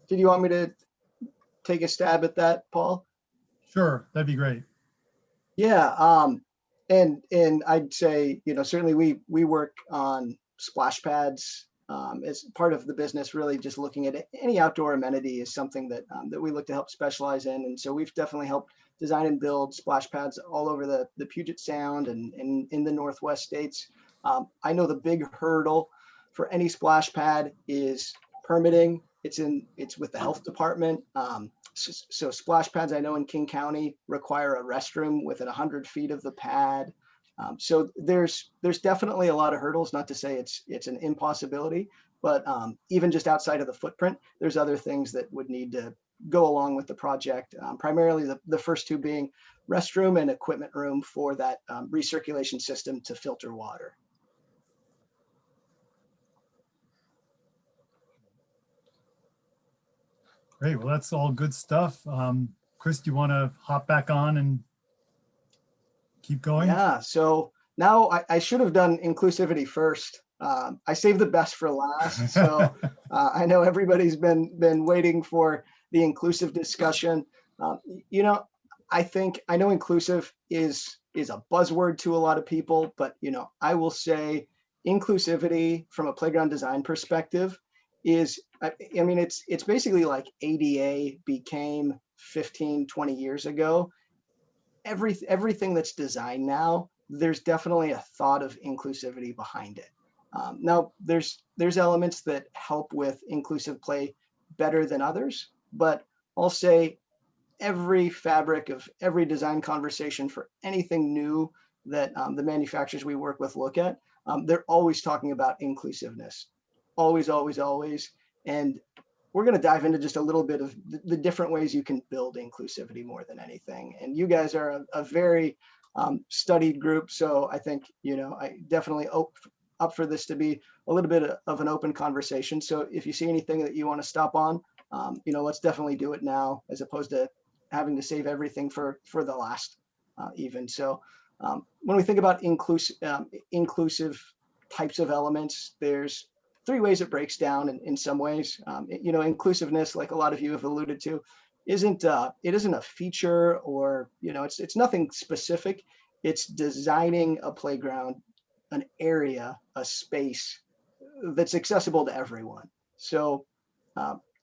Did you want me to take a stab at that, Paul? Sure, that'd be great. Yeah, and I'd say, certainly we work on splash pads as part of the business. Really, just looking at any outdoor amenity is something that that we look to help specialize in, and so we've definitely helped design and build splash pads all over the Puget Sound and in the Northwest states. I know the big hurdle for any splash pad is permitting. It's with the health department. So splash pads, I know in King County, require a restroom within 100 feet of the pad. So there's definitely a lot of hurdles. Not to say it's an impossibility, but even just outside of the footprint, there's other things that would need to go along with the project. Primarily the first two being restroom and equipment room for that recirculation system to filter water. Great. Well, that's all good stuff. Chris, do you want to hop back on and keep going? Yeah. So now I should have done inclusivity first. I saved the best for last. So I know everybody's been waiting for the inclusive discussion. I know inclusive is a buzzword to a lot of people, but I will say inclusivity from a playground design perspective is, it's basically like ADA became 15, 20 years ago. Everything that's designed now, there's definitely a thought of inclusivity behind it. Now there's elements that help with inclusive play better than others, but I'll say every fabric of every design conversation for anything new that the manufacturers we work with look at, they're always talking about inclusiveness. Always, always, always. And we're going to dive into just a little bit of the different ways you can build inclusivity more than anything. And you guys are a very studied group. So I think, I definitely up for this to be a little bit of an open conversation. So if you see anything that you want to stop on, let's definitely do it now, as opposed to having to save everything for the last even. So when we think about inclusive types of elements, there's three ways it breaks down in some ways. You know, inclusiveness, like a lot of you have alluded to, isn't a feature, or, you know, it's nothing specific. It's designing a playground, an area, a space that's accessible to everyone. So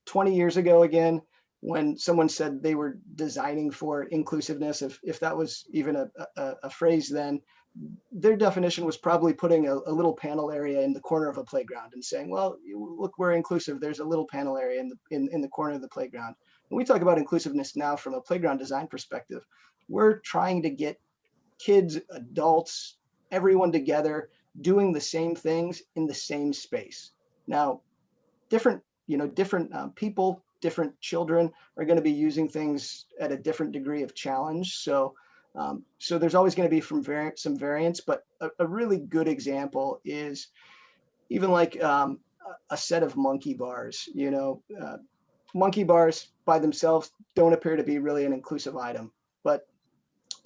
20 years ago, again, when someone said they were designing for inclusiveness, if that was even a phrase then, their definition was probably putting a little panel area in the corner of a playground and saying, well, look, we're inclusive. There's a little panel area in the corner of the playground. When we talk about inclusiveness now from a playground design perspective, we're trying to get kids, adults, everyone together doing the same things in the same space. Now, different people, different children are going to be using things at a different degree of challenge. So there's always going to be some variance, but a really good example is even like a set of monkey bars. You know, monkey bars by themselves don't appear to be really an inclusive item, but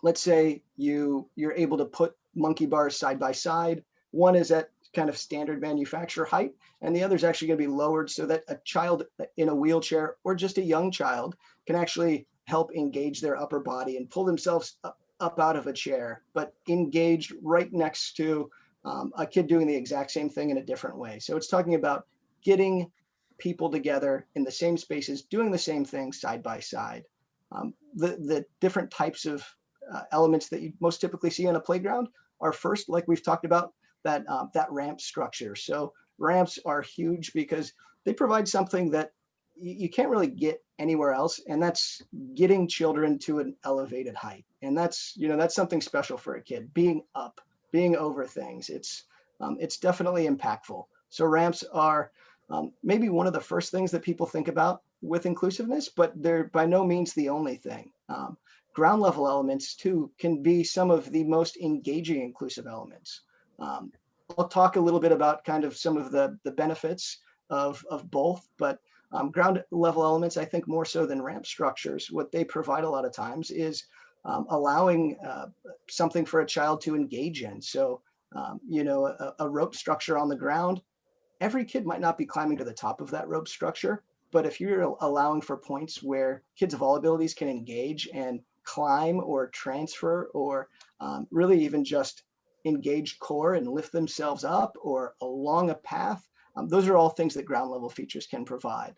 let's say you're able to put monkey bars side by side. One is at kind of standard manufacturer height, and the other is actually going to be lowered so that a child in a wheelchair or just a young child can actually help engage their upper body and pull themselves up out of a chair, but engaged right next to a kid doing the exact same thing in a different way. So it's talking about getting people together in the same spaces, doing the same thing side by side. The different types of elements that you most typically see on a playground are, first, like we've talked about, that ramp structure. So ramps are huge because they provide something that you can't really get anywhere else, and that's getting children to an elevated height. And that's something special for a kid, being up, being over things. It's definitely impactful. So ramps are maybe one of the first things that people think about with inclusiveness, but they're by no means the only thing. Ground level elements too can be some of the most engaging inclusive elements. I'll talk a little bit about kind of some of the benefits of both, but ground level elements, I think more so than ramp structures, what they provide a lot of times is allowing something for a child to engage in. So, a rope structure on the ground, every kid might not be climbing to the top of that rope structure, but if you're allowing for points where kids of all abilities can engage and climb or transfer, or really even just engage core and lift themselves up or along a path, those are all things that ground level features can provide.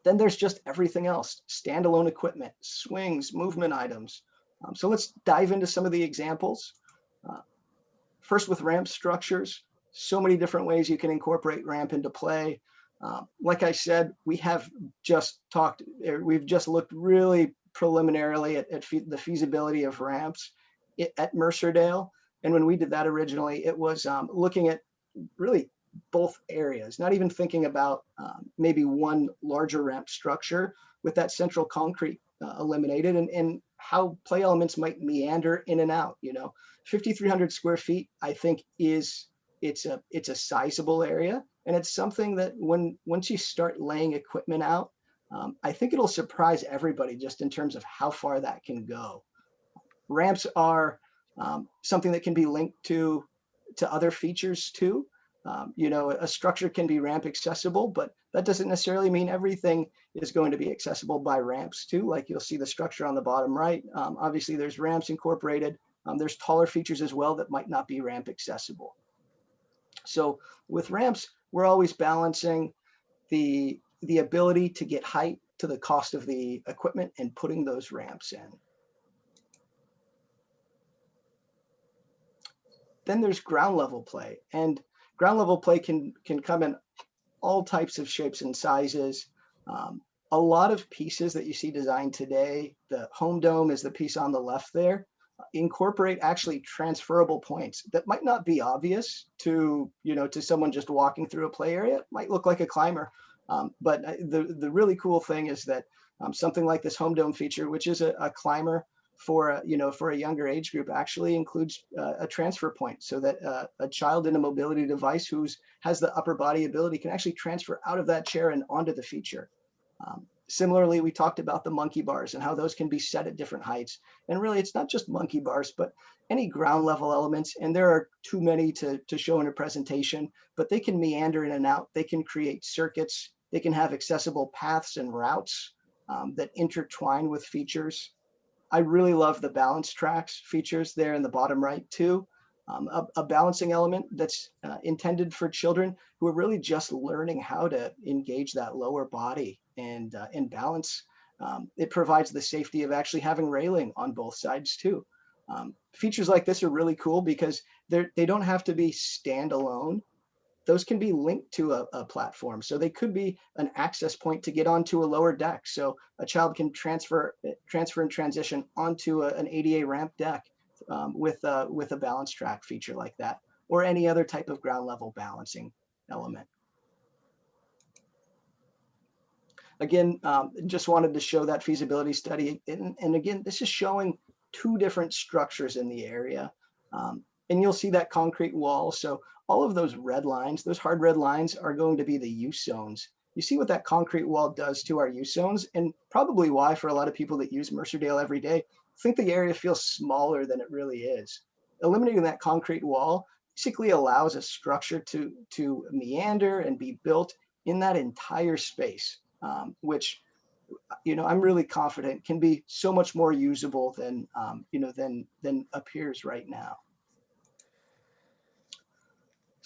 Then there's just everything else, standalone equipment, swings, movement items. So let's dive into some of the examples. First, with ramp structures, so many different ways you can incorporate ramp into play. Like I said, we've just looked really preliminarily at the feasibility of ramps at Mercerdale. And when we did that originally, it was looking at really both areas, not even thinking about maybe one larger ramp structure with that central concrete eliminated, and how play elements might meander in and out. 5,300 square feet, I think it's a sizable area. And it's something that once you start laying equipment out, I think it'll surprise everybody just in terms of how far that can go. Ramps are something that can be linked to other features too. A structure can be ramp accessible, but that doesn't necessarily mean everything is going to be accessible by ramps too. Like you'll see the structure on the bottom right. Obviously, there's ramps incorporated. There's taller features as well that might not be ramp accessible. So with ramps, we're always balancing the ability to get height to the cost of the equipment and putting those ramps in. Then there's ground level play, and ground level play can come in all types of shapes and sizes. A lot of pieces that you see designed today, the home dome is the piece on the left there, incorporate actually transferable points that might not be obvious to someone just walking through a play area. It might look like a climber, but the really cool thing is that something like this home dome feature, which is a climber for a younger age group, actually includes a transfer point, so that a child in a mobility device who has the upper body ability can actually transfer out of that chair and onto the feature. Similarly, we talked about the monkey bars and how those can be set at different heights. And really, it's not just monkey bars, but any ground level elements. And there are too many to show in a presentation, but they can meander in and out. They can create circuits. They can have accessible paths and routes that intertwine with features. I really love the balance tracks features there in the bottom right too. A balancing element that's intended for children who are really just learning how to engage that lower body and balance. It provides the safety of actually having railing on both sides too. Features like this are really cool because they don't have to be standalone. Those can be linked to a platform. So they could be an access point to get onto a lower deck. So a child can transfer and transition onto an ADA ramp deck with a balance track feature like that, or any other type of ground level balancing element. Again, just wanted to show that feasibility study. And again, this is showing 2 different structures in the area. And you'll see that concrete wall. So all of those red lines, those hard red lines are going to be the use zones. You see what that concrete wall does to our use zones, and probably why for a lot of people that use Mercerdale every day, think the area feels smaller than it really is. Eliminating that concrete wall basically allows a structure to meander and be built in that entire space, which, you know, I'm really confident can be so much more usable than, you know, than appears right now.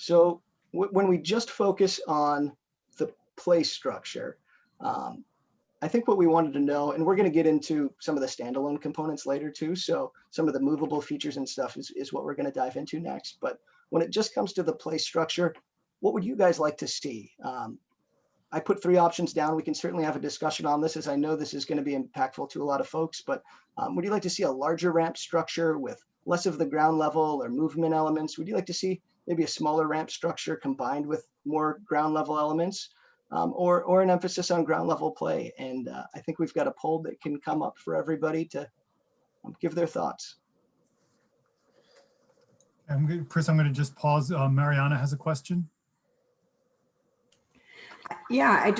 So when we just focus on the play structure, I think what we wanted to know, and we're going to get into some of the standalone components later too. So some of the movable features and stuff is what we're going to dive into next. But when it just comes to the play structure, what would you guys like to see? I put 3 options down. We can certainly have a discussion on this, as I know this is going to be impactful to a lot of folks. But would you like to see a larger ramp structure with less of the ground level or movement elements? Would you like to see maybe a smaller ramp structure combined with more ground level elements, or an emphasis on ground level play? And I think we've got a poll that can come up for everybody to give their thoughts. Chris, I'm going to just pause. Mariana has a question. Yeah,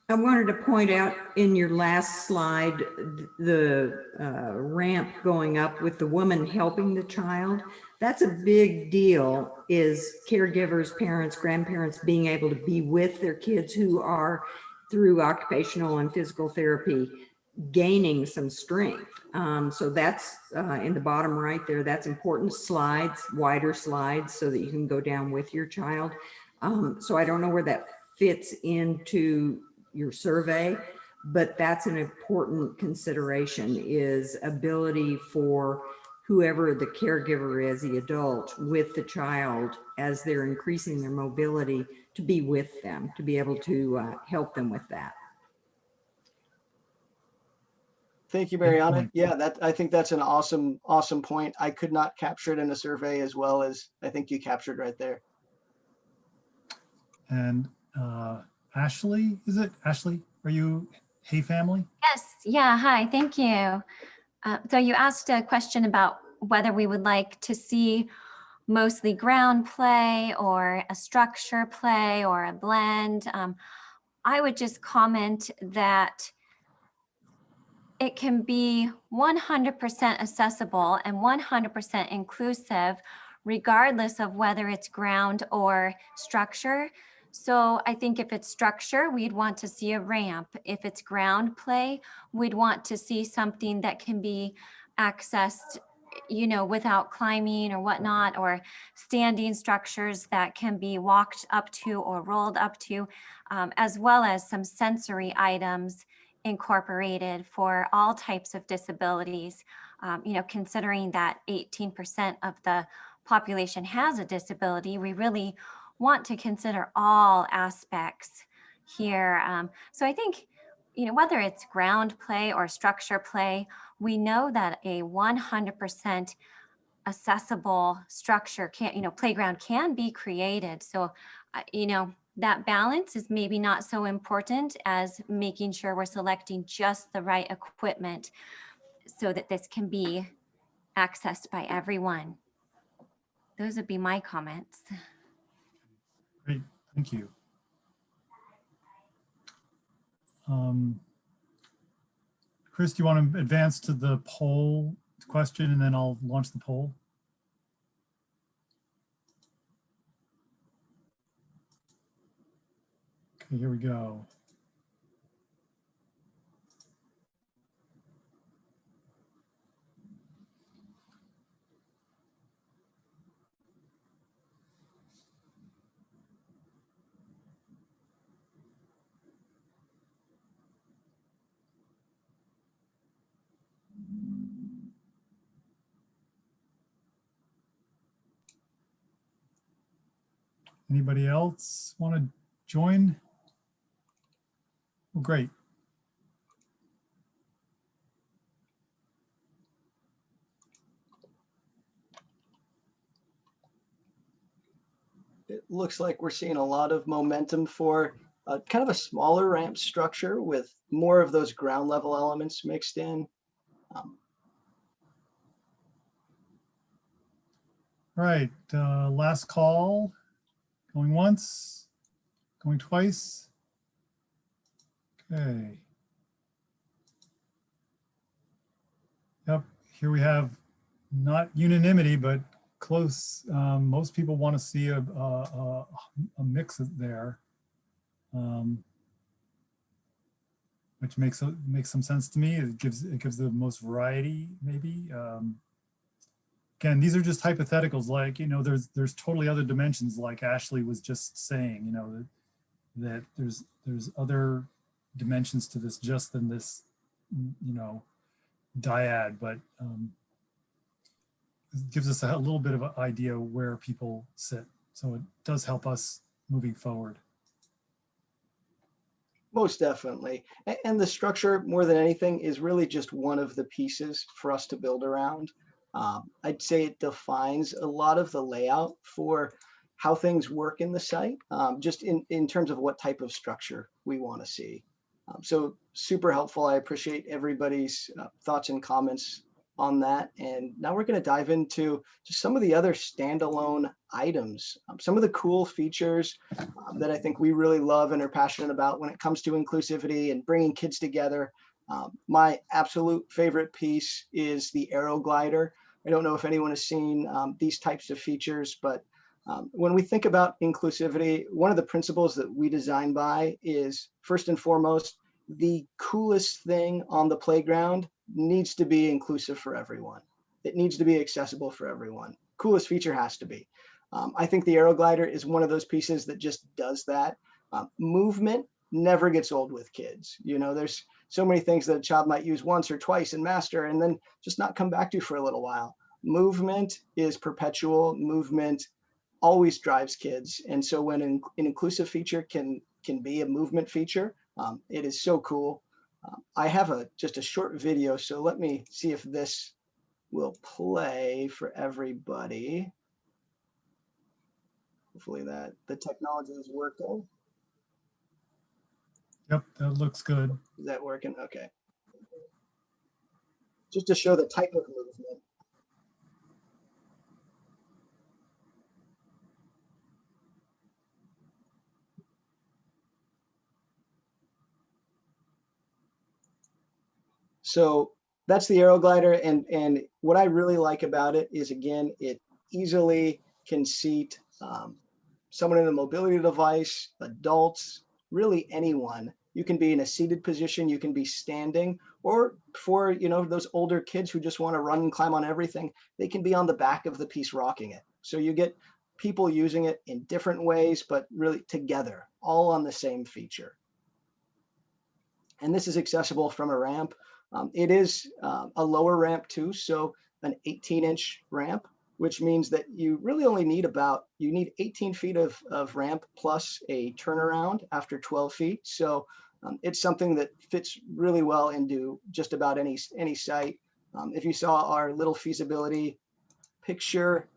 I wanted to point out in your last slide, the ramp going up with the woman helping the child. That's a big deal, is caregivers, parents, grandparents being able to be with their kids who are, through occupational and physical therapy, gaining some strength. So that's in the bottom right there. That's important. Slides, wider slides, so that you can go down with your child. So I don't know where that fits into your survey, but that's an important consideration, is ability for whoever the caregiver is, the adult, with the child as they're increasing their mobility, to be with them, to be able to help them with that. Thank you, Mariana. Yeah, I think that's an awesome point. I could not capture it in a survey as well as I think you captured right there. And Ashley, is it? Ashley, are you Hey Family? Yes, yeah, hi, thank you. So you asked a question about whether we would like to see mostly ground play or a structure play or a blend. I would just comment that it can be 100% accessible and 100% inclusive, regardless of whether it's ground or structure. So I think if it's structure, we'd want to see a ramp. If it's ground play, we'd want to see something that can be accessed, you know, without climbing or whatnot, or standing structures that can be walked up to or rolled up to, as well as some sensory items incorporated for all types of disabilities. You know, considering that 18% of the population has a disability, we really want to consider all aspects here. So I think, you know, whether it's ground play or structure play, we know that a 100% accessible structure can, you know, playground can be created. So, you know, that balance is maybe not so important as making sure we're selecting just the right equipment so that this can be accessed by everyone. Those would be my comments. Great, thank you. Chris, do you want to advance to the poll question and then I'll launch the poll? Okay, here we go. Anybody else want to join? Well, great. It looks like we're seeing a lot of momentum for kind of a smaller ramp structure with more of those ground level elements mixed in. All right, last call. Going once, going twice. Okay. Yep, here we have not unanimity, but close. Most people want to see a mix there, which makes some sense to me. It gives the most variety, maybe. Again, these are just hypotheticals. Like, you know, there's totally other dimensions, like Ashley was just saying. You know, that there's other dimensions to this just than this, you know, dyad, but it gives us a little bit of an idea where people sit. So it does help us moving forward. Most definitely. And the structure, more than anything, is really just one of the pieces for us to build around. I'd say it defines a lot of the layout for how things work in the site, just in terms of what type of structure we want to see. So super helpful. I appreciate everybody's thoughts and comments on that. And now we're going to dive into just some of the other standalone items, some of the cool features that I think we really love and are passionate about when it comes to inclusivity and bringing kids together. My absolute favorite piece is the Aero Glider. I don't know if anyone has seen these types of features, but when we think about inclusivity, one of the principles that we design by is, first and foremost, the coolest thing on the playground needs to be inclusive for everyone. It needs to be accessible for everyone. Coolest feature has to be. I think the Aero Glider is one of those pieces that just does that. Movement never gets old with kids. You know, there's so many things that a child might use once or twice and master and then just not come back to for a little while. Movement is perpetual. Movement always drives kids. And so when an inclusive feature can be a movement feature, it is so cool. I have just a short video, so let me see if this will play for everybody. Hopefully that the technology is working. Yep, that looks good. Is that working? Okay. Just to show the type of movement. So that's the Aero Glider, and what I really like about it is, again, it easily can seat someone in a mobility device, adults, really anyone. You can be in a seated position, you can be standing, or for, you know, those older kids who just want to run and climb on everything, they can be on the back of the piece rocking it. So you get people using it in different ways, but really together, all on the same feature. And this is accessible from a ramp. It is a lower ramp too, so an 18-inch ramp, which means that you really only need you need 18 feet of ramp plus a turnaround after 12 feet. So it's something that fits really well into just about any site. If you saw our little feasibility picture,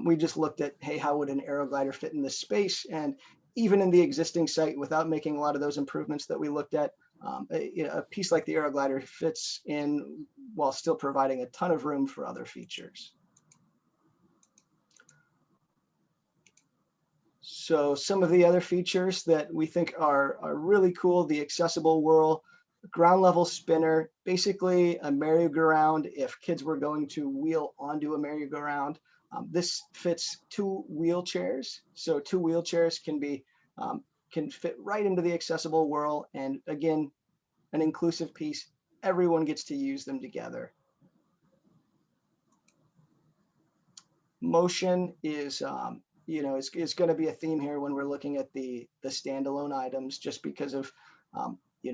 we just looked at, hey, how would an Aero Glider fit in this space? And even in the existing site, without making a lot of those improvements that we looked at, a piece like the Aero Glider fits in while still providing a ton of room for other features. So some of the other features that we think are really cool, the accessible whirl. ground level spinner, basically a merry-go-round if kids were going to wheel onto a merry-go-round. This fits 2 wheelchairs, so 2 wheelchairs can fit right into the accessible whirl, and again, an inclusive piece. Everyone gets to use them together. Motion is, is going to be a theme here when we're looking at the standalone items, just because of,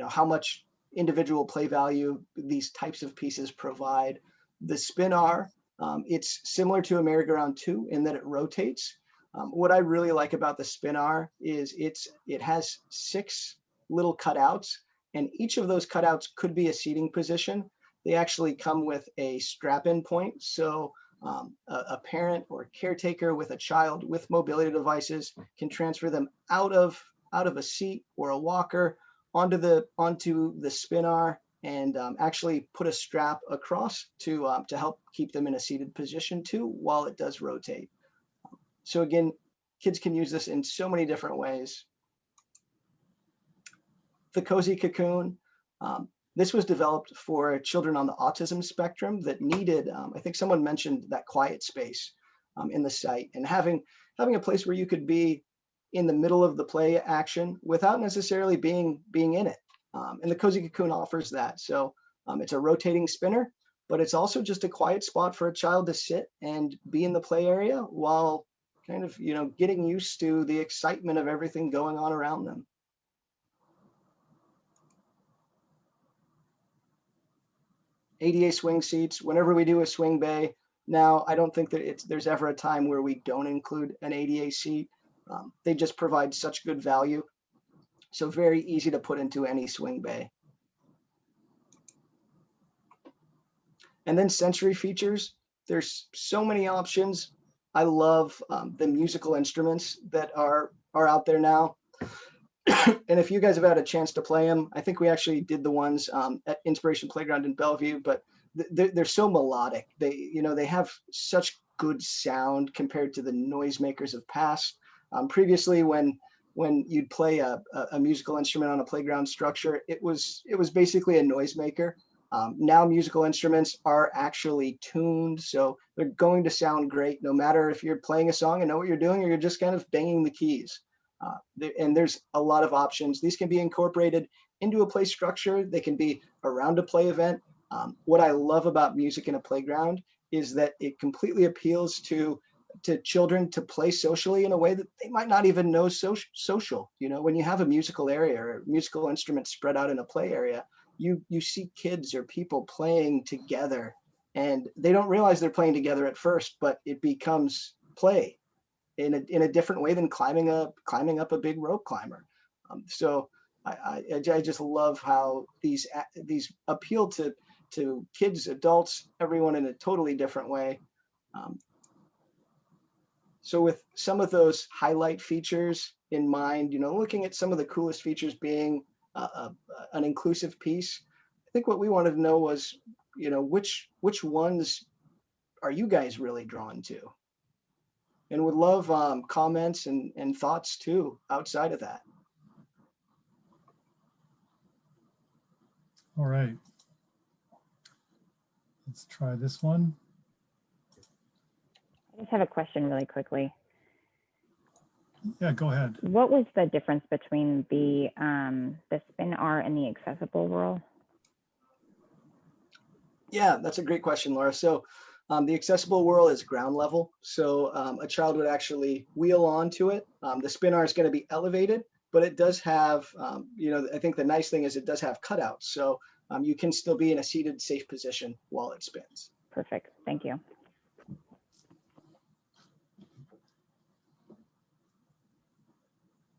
how much individual play value these types of pieces provide. The spin-R, it's similar to a merry-go-round too, in that it rotates. What I really like about the spin-R is it has 6 little cutouts, and each of those cutouts could be a seating position. They actually come with a strap-in point, so a parent or caretaker with a child with mobility devices can transfer them out of a seat or a walker onto the spin-R, and actually put a strap across to help keep them in a seated position too while it does rotate. So again, kids can use this in so many different ways. The Cozy Cocoon. This was developed for children on the autism spectrum that needed, I think someone mentioned that quiet space in the site, and having a place where you could be in the middle of the play action without necessarily being in it. And the Cozy Cocoon offers that. So it's a rotating spinner, but it's also just a quiet spot for a child to sit and be in the play area while kind of, getting used to the excitement of everything going on around them. ADA swing seats. Whenever we do a swing bay, now I don't think that there's ever a time where we don't include an ADA seat. They just provide such good value. So very easy to put into any swing bay. And then sensory features. There's so many options. I love the musical instruments that are out there now. And if you guys have had a chance to play them, I think we actually did the ones at Inspiration Playground in Bellevue, but they're so melodic. They have such good sound compared to the noisemakers of past. Previously, when you'd play a musical instrument on a playground structure, it was basically a noisemaker. Now musical instruments are actually tuned, so they're going to sound great no matter if you're playing a song and know what you're doing, or you're just kind of banging the keys. And there's a lot of options. These can be incorporated into a play structure. They can be around a play event. What I love about music in a playground is that it completely appeals to children to play socially in a way that they might not even know social. When you have a musical area or musical instruments spread out in a play area, you see kids or people playing together, and they don't realize they're playing together at first, but it becomes play in a different way than climbing up a big rope climber. So I just love how these appeal to kids, adults, everyone in a totally different way. So with some of those highlight features in mind, looking at some of the coolest features being an inclusive piece, I think what we wanted to know was, which ones are you guys really drawn to? And would love comments and thoughts too outside of that. All right. Let's try this one. I just have a question really quickly. Yeah, go ahead. What was the difference between the spin-R and the accessible whirl? Yeah, that's a great question, Laura. So the accessible whirl is ground level. So a child would actually wheel onto it. The spin-R is going to be elevated, but it does have, I think the nice thing is it does have cutouts. So you can still be in a seated, safe position while it spins. Perfect. Thank you.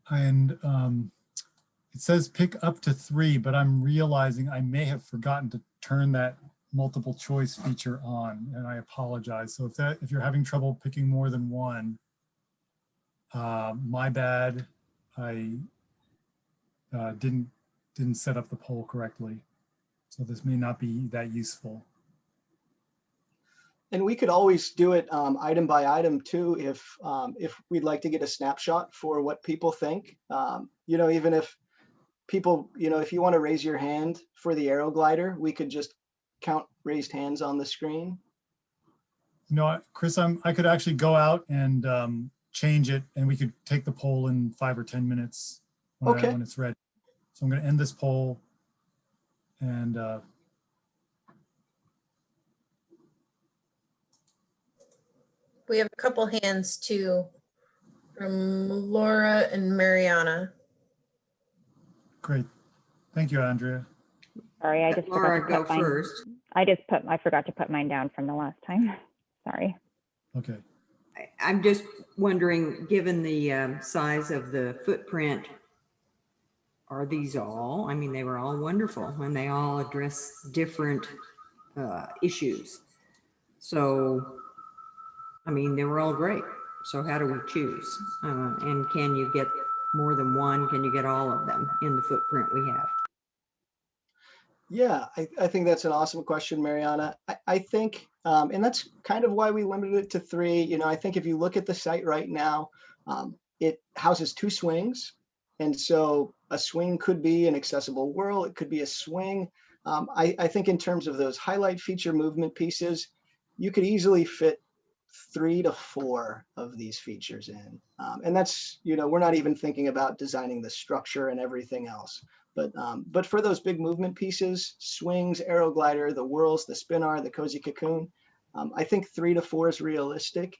And it says pick up to 3, but I'm realizing I may have forgotten to turn that multiple choice feature on, and I apologize. So if you're having trouble picking more than one, my bad. I didn't set up the poll correctly, so this may not be that useful. And we could always do it item by item too, if we'd like to get a snapshot for what people think. Even if people, if you want to raise your hand for the aero glider, we could just count raised hands on the screen. Chris, I could actually go out and change it, and we could take the poll in 5 or 10 minutes Okay. when it's ready. So I'm going to end this poll, and We have a couple hands too from Laura and Mariana. great. Thank you, Andrea. Sorry, I just Laura, forgot to go put mine. first. I forgot to put mine down from the last time. Sorry. Okay. I'm just wondering, given the size of the footprint, are these all, I mean, they were all wonderful and they all address different issues. So, I mean, they were all great. So how do we choose? And can you get more than one? Can you get all of them in the footprint we have? Yeah, I think that's an awesome question, Mariana. I think, and that's kind of why we limited it to 3. I think if you look at the site right now, it houses 2 swings. And so a swing could be an accessible whirl. It could be a swing. I think in terms of those highlight feature movement pieces, you could easily fit 3 to 4 of these features in. And that's, we're not even thinking about designing the structure and everything else. But for those big movement pieces, swings, aero glider, the whirls, the spin-R, the cozy cocoon, I think 3 to 4 is realistic.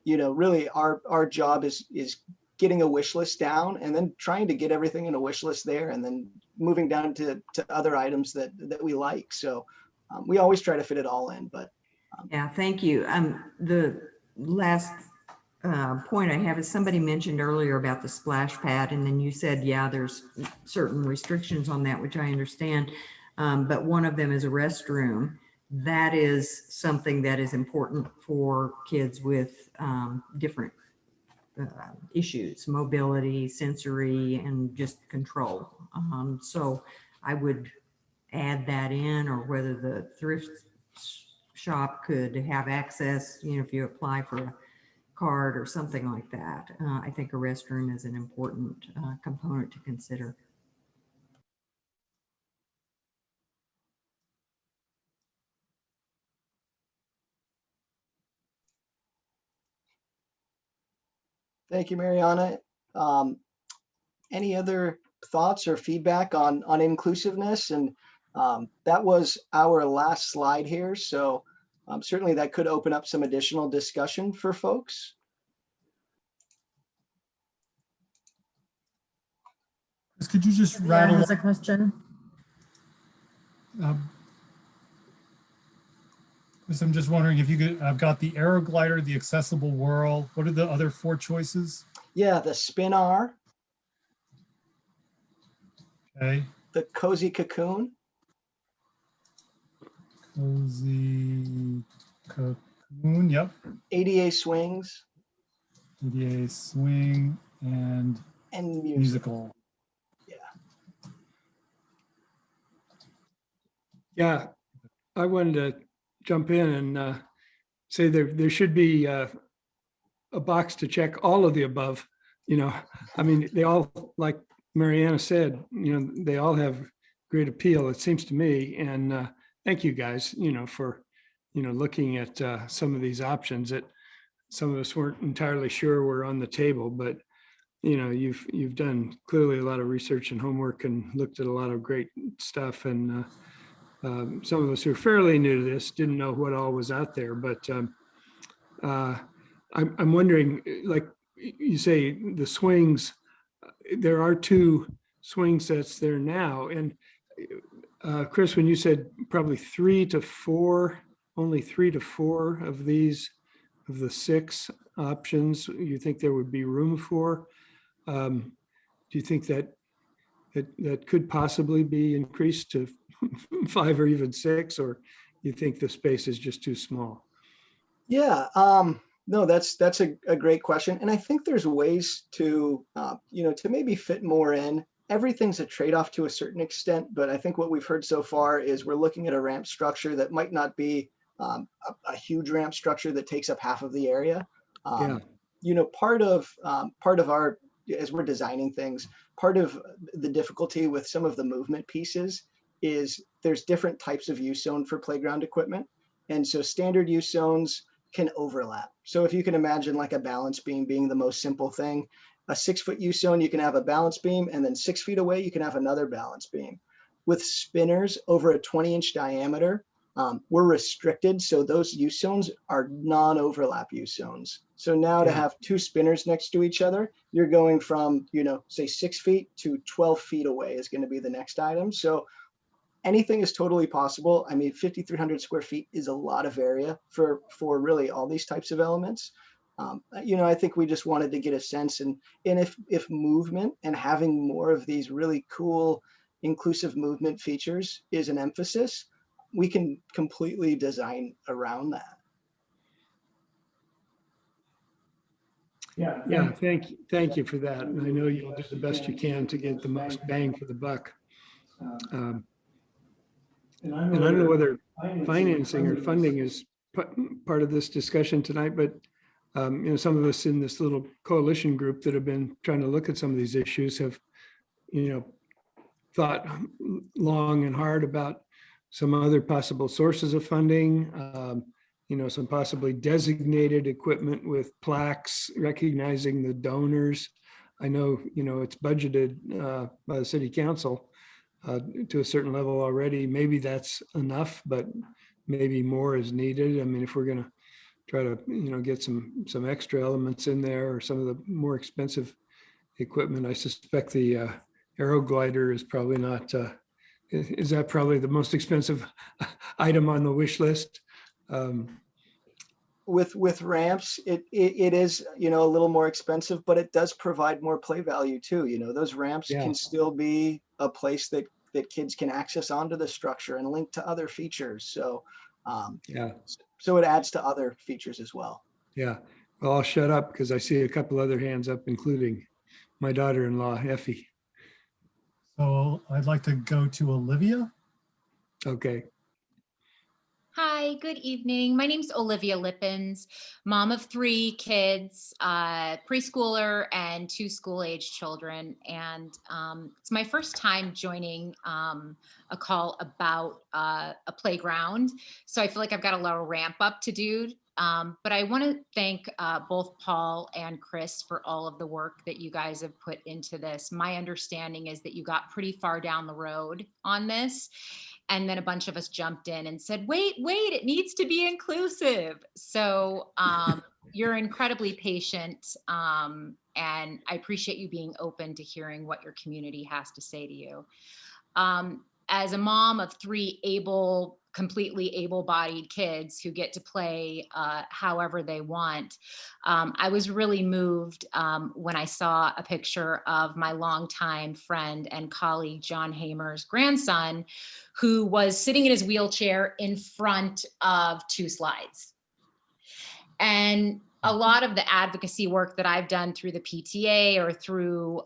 Really our job is getting a wish list down and then trying to get everything in a wish list there and then moving down to other items that we like. So we always try to fit it all in, but. Yeah, thank you. The last point I have is somebody mentioned earlier about the splash pad, and then you said, yeah, there's certain restrictions on that, which I understand. But one of them is a restroom. That is something that is important for kids with different issues, mobility, sensory, and just control. So I would add that in, or whether the thrift shop could have access, if you apply for a card or something like that. I think a restroom is an important component to consider. Thank you, Mariana. Any other thoughts or feedback on inclusiveness? And that was our last slide here. So certainly that could open up some additional discussion for folks. Chris, could you just Yeah, rattle? has a question. Chris, I'm just wondering if you could, I've got the aero glider, the accessible whirl. What are the other 4 choices? Yeah, the spin-R, Okay. the cozy cocoon, Cozy cocoon, yep. ADA swings, ADA swing and and musical. Yeah, I wanted to jump in and say there should be a box to check all of the above. I mean, they all, like Mariana said, they all have great appeal, it seems to me. And thank you guys, for, looking at some of these options that some of us weren't entirely sure were on the table, but you've done clearly a lot of research and homework and looked at a lot of great stuff. And some of us who are fairly new to this didn't know what all was out there, but I'm wondering, like you say, the swings, there are 2 swing sets there now. And Chris, when you said probably 3 to 4, only 3 to 4 of these, of the 6 options, you think there would be room for? Do you think that could possibly be increased to 5 or even 6, or you think the space is just too small? Yeah, no, that's a great question. And I think there's ways to, to maybe fit more in. Everything's a trade-off to a certain extent, but I think what we've heard so far is we're looking at a ramp structure that might not be a huge ramp structure that takes up half of the area. Yeah. Part of our as we're designing things, part of the difficulty with some of the movement pieces is there's different types of use zone for playground equipment. And so standard use zones can overlap. So if you can imagine like a balance beam being the most simple thing, a 6-foot use zone, you can have a balance beam, and then 6 feet away, you can have another balance beam. With spinners over a 20-inch diameter, we're restricted. So those use zones are non-overlap use zones. So now to Yeah. have 2 spinners next to each other, you're going from, say 6 feet to 12 feet away is going to be the next item. So anything is totally possible. I mean, 5,300 square feet is a lot of area for really all these types of elements. I think we just wanted to get a sense, and if movement and having more of these really cool inclusive movement features is an emphasis, we can completely design around that. Yeah, thank you for that. And I know you'll do the best you can to get the most bang for the buck. And I don't know whether financing or funding is part of this discussion tonight, but some of us in this little coalition group that have been trying to look at some of these issues have, thought long and hard about some other possible sources of funding, some possibly designated equipment with plaques recognizing the donors. I know, it's budgeted by the city council to a certain level already. Maybe that's enough, but maybe more is needed. I mean, if we're going to try to, get some extra elements in there, or some of the more expensive equipment, I suspect the Aero glider is probably not, is that probably the most expensive item on the wish list? With ramps, it is, a little more expensive, but it does provide more play value too. Those ramps Yeah. can still be a place that kids can access onto the structure and link to other features. So, Yeah. so it adds to other features as well. Yeah. Well, I'll shut up because I see a couple other hands up, including my daughter-in-law, Effie. So I'd like to go to Olivia. Okay. Hi, good evening. My name's Olivia Lippens, mom of 3 kids, preschooler and 2 school-age children. And it's my first time joining a call about a playground. So I feel like I've got a little ramp up to do. But I want to thank both Paul and Chris for all of the work that you guys have put into this. My understanding is that you got pretty far down the road on this. And then a bunch of us jumped in and said, wait, it needs to be inclusive. So you're incredibly patient. And I appreciate you being open to hearing what your community has to say to you. As a mom of 3 completely able-bodied kids who get to play however they want, I was really moved when I saw a picture of my longtime friend and colleague, John Hamer's grandson, who was sitting in his wheelchair in front of 2 slides. And a lot of the advocacy work that I've done through the PTA or through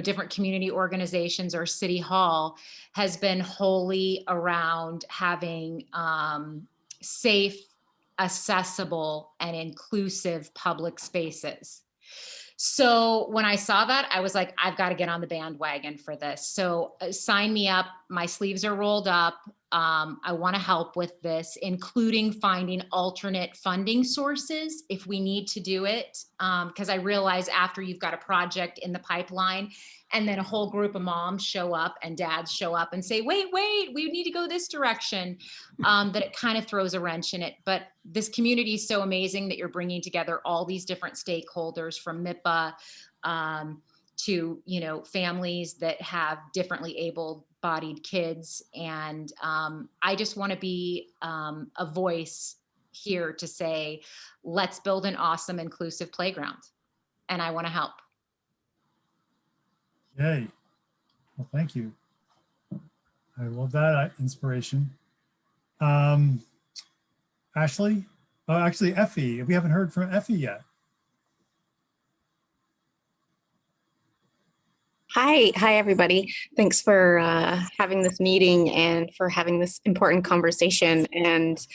different community organizations or City Hall has been wholly around having safe, accessible, and inclusive public spaces. So when I saw that, I was like, I've got to get on the bandwagon for this. So sign me up. My sleeves are rolled up. I want to help with this, including finding alternate funding sources if we need to do it. Because I realize after you've got a project in the pipeline and then a whole group of moms show up and dads show up and say, wait, we need to go this direction, that it kind of throws a wrench in it. But this community is so amazing that you're bringing together all these different stakeholders from MIPA to, families that have differently able-bodied kids. And I just want to be a voice here to say, let's build an awesome, inclusive playground. And I want to help. Yay. Well, thank you. I love that inspiration. Ashley? Oh, actually, Effie. We haven't heard from Effie yet. Hi, everybody. Thanks for having this meeting and for having this important conversation. And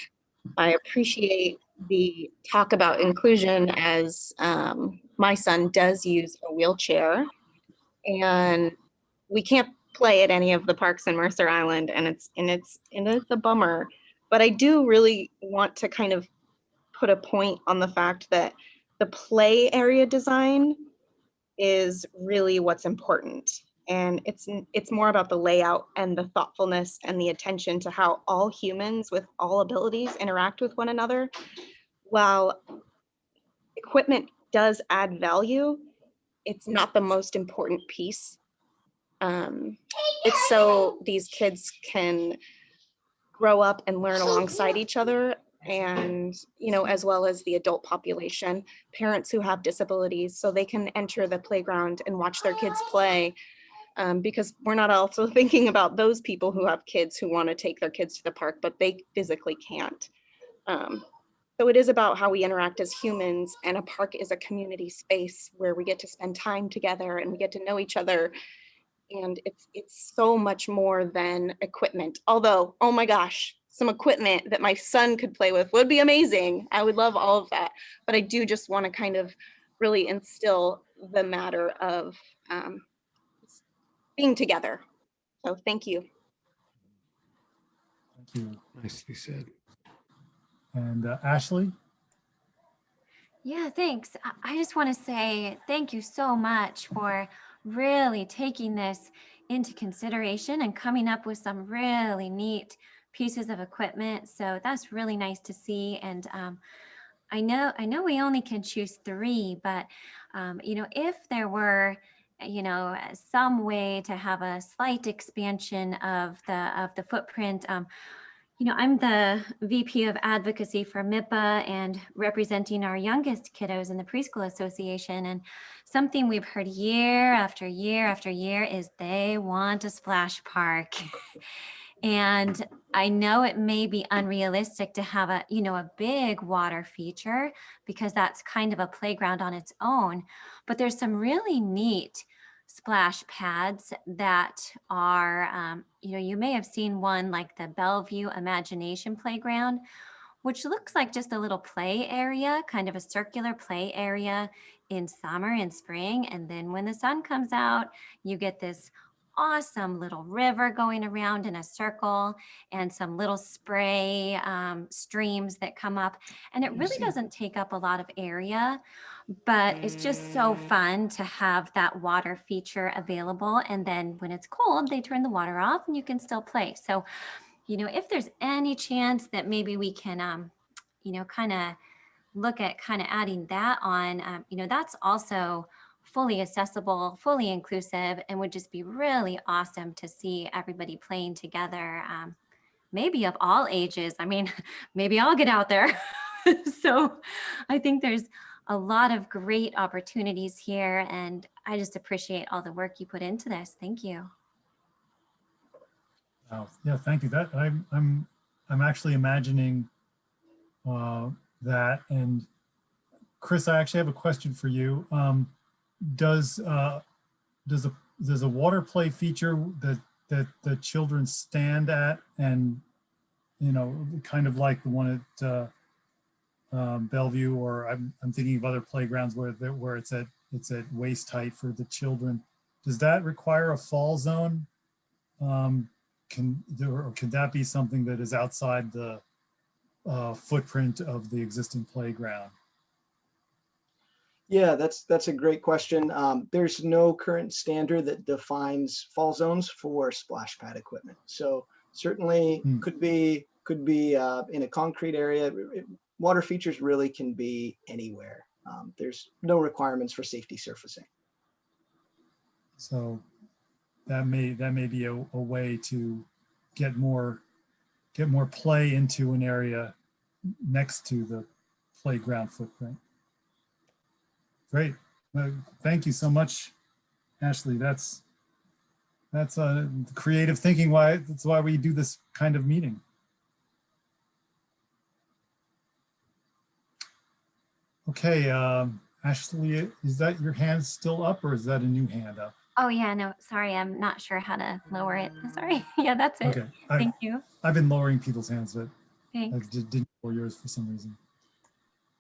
I appreciate the talk about inclusion as my son does use a wheelchair, and we can't play at any of the parks in Mercer Island, and it's a bummer. But I do really want to kind of put a point on the fact that the play area design is really what's important. And it's more about the layout and the thoughtfulness and the attention to how all humans with all abilities interact with one another. While equipment does add value, it's not the most important piece. It's so these kids can grow up and learn alongside each other, and as well as the adult population, parents who have disabilities, so they can enter the playground and watch their kids play, because we're not also thinking about those people who have kids who want to take their kids to the park but they physically can't. So it is about how we interact as humans, and a park is a community space where we get to spend time together and we get to know each other. And it's so much more than equipment. Although, oh my gosh, some equipment that my son could play with would be amazing. I would love all of that. But I do just want to kind of really instill the matter of being together. So thank you. Thank you. Nicely said. And Ashley? Yeah, thanks. I just want to say thank you so much for really taking this into consideration and coming up with some really neat pieces of equipment. So that's really nice to see. And I know we only can choose 3, but if there were some way to have a slight expansion of the footprint. I'm the VP of advocacy for MIPA and representing our youngest kiddos in the preschool association. And something we've heard year after year after year is they want a splash park. And I know it may be unrealistic to have a big water feature, because that's kind of a playground on its own, but there's some really neat splash pads that are, you may have seen one like the Bellevue Imagination Playground, which looks like just a little play area, kind of a circular play area in summer and spring. And then when the sun comes out, you get this awesome little river going around in a circle and some little spray streams that come up. And it really doesn't take up a lot of area, but it's just so fun to have that water feature available. And then when it's cold, they turn the water off and you can still play. So, if there's any chance that maybe we can, kind of look at kind of adding that on, that's also fully accessible, fully inclusive, and would just be really awesome to see everybody playing together, maybe of all ages. I mean, maybe I'll get out there. So I think there's a lot of great opportunities here, and I just appreciate all the work you put into this. Thank you. Oh, yeah, thank you. That I'm actually imagining that. And Chris, I actually have a question for you. Does a water play feature that the children stand at, and kind of like the one at Bellevue, or I'm thinking of other playgrounds where it's at waist height for the children. Does that require a fall zone? Can that be something that is outside the footprint of the existing playground? Yeah, that's a great question. There's no current standard that defines fall zones for splash pad equipment. So certainly could be in a concrete area. Water features really can be anywhere. There's no requirements for safety surfacing. So that may be a way to get more play into an area next to the playground footprint. Great. Thank you so much, Ashley. That's creative thinking. That's why we do this kind of meeting. Okay, Ashley, is that your hand still up, or is that a new hand up? Oh yeah, no, sorry, I'm not sure how to lower it. Sorry. Yeah, that's it. Okay. Thank you. I've been lowering people's hands, but I Thanks. didn't lower yours for some reason.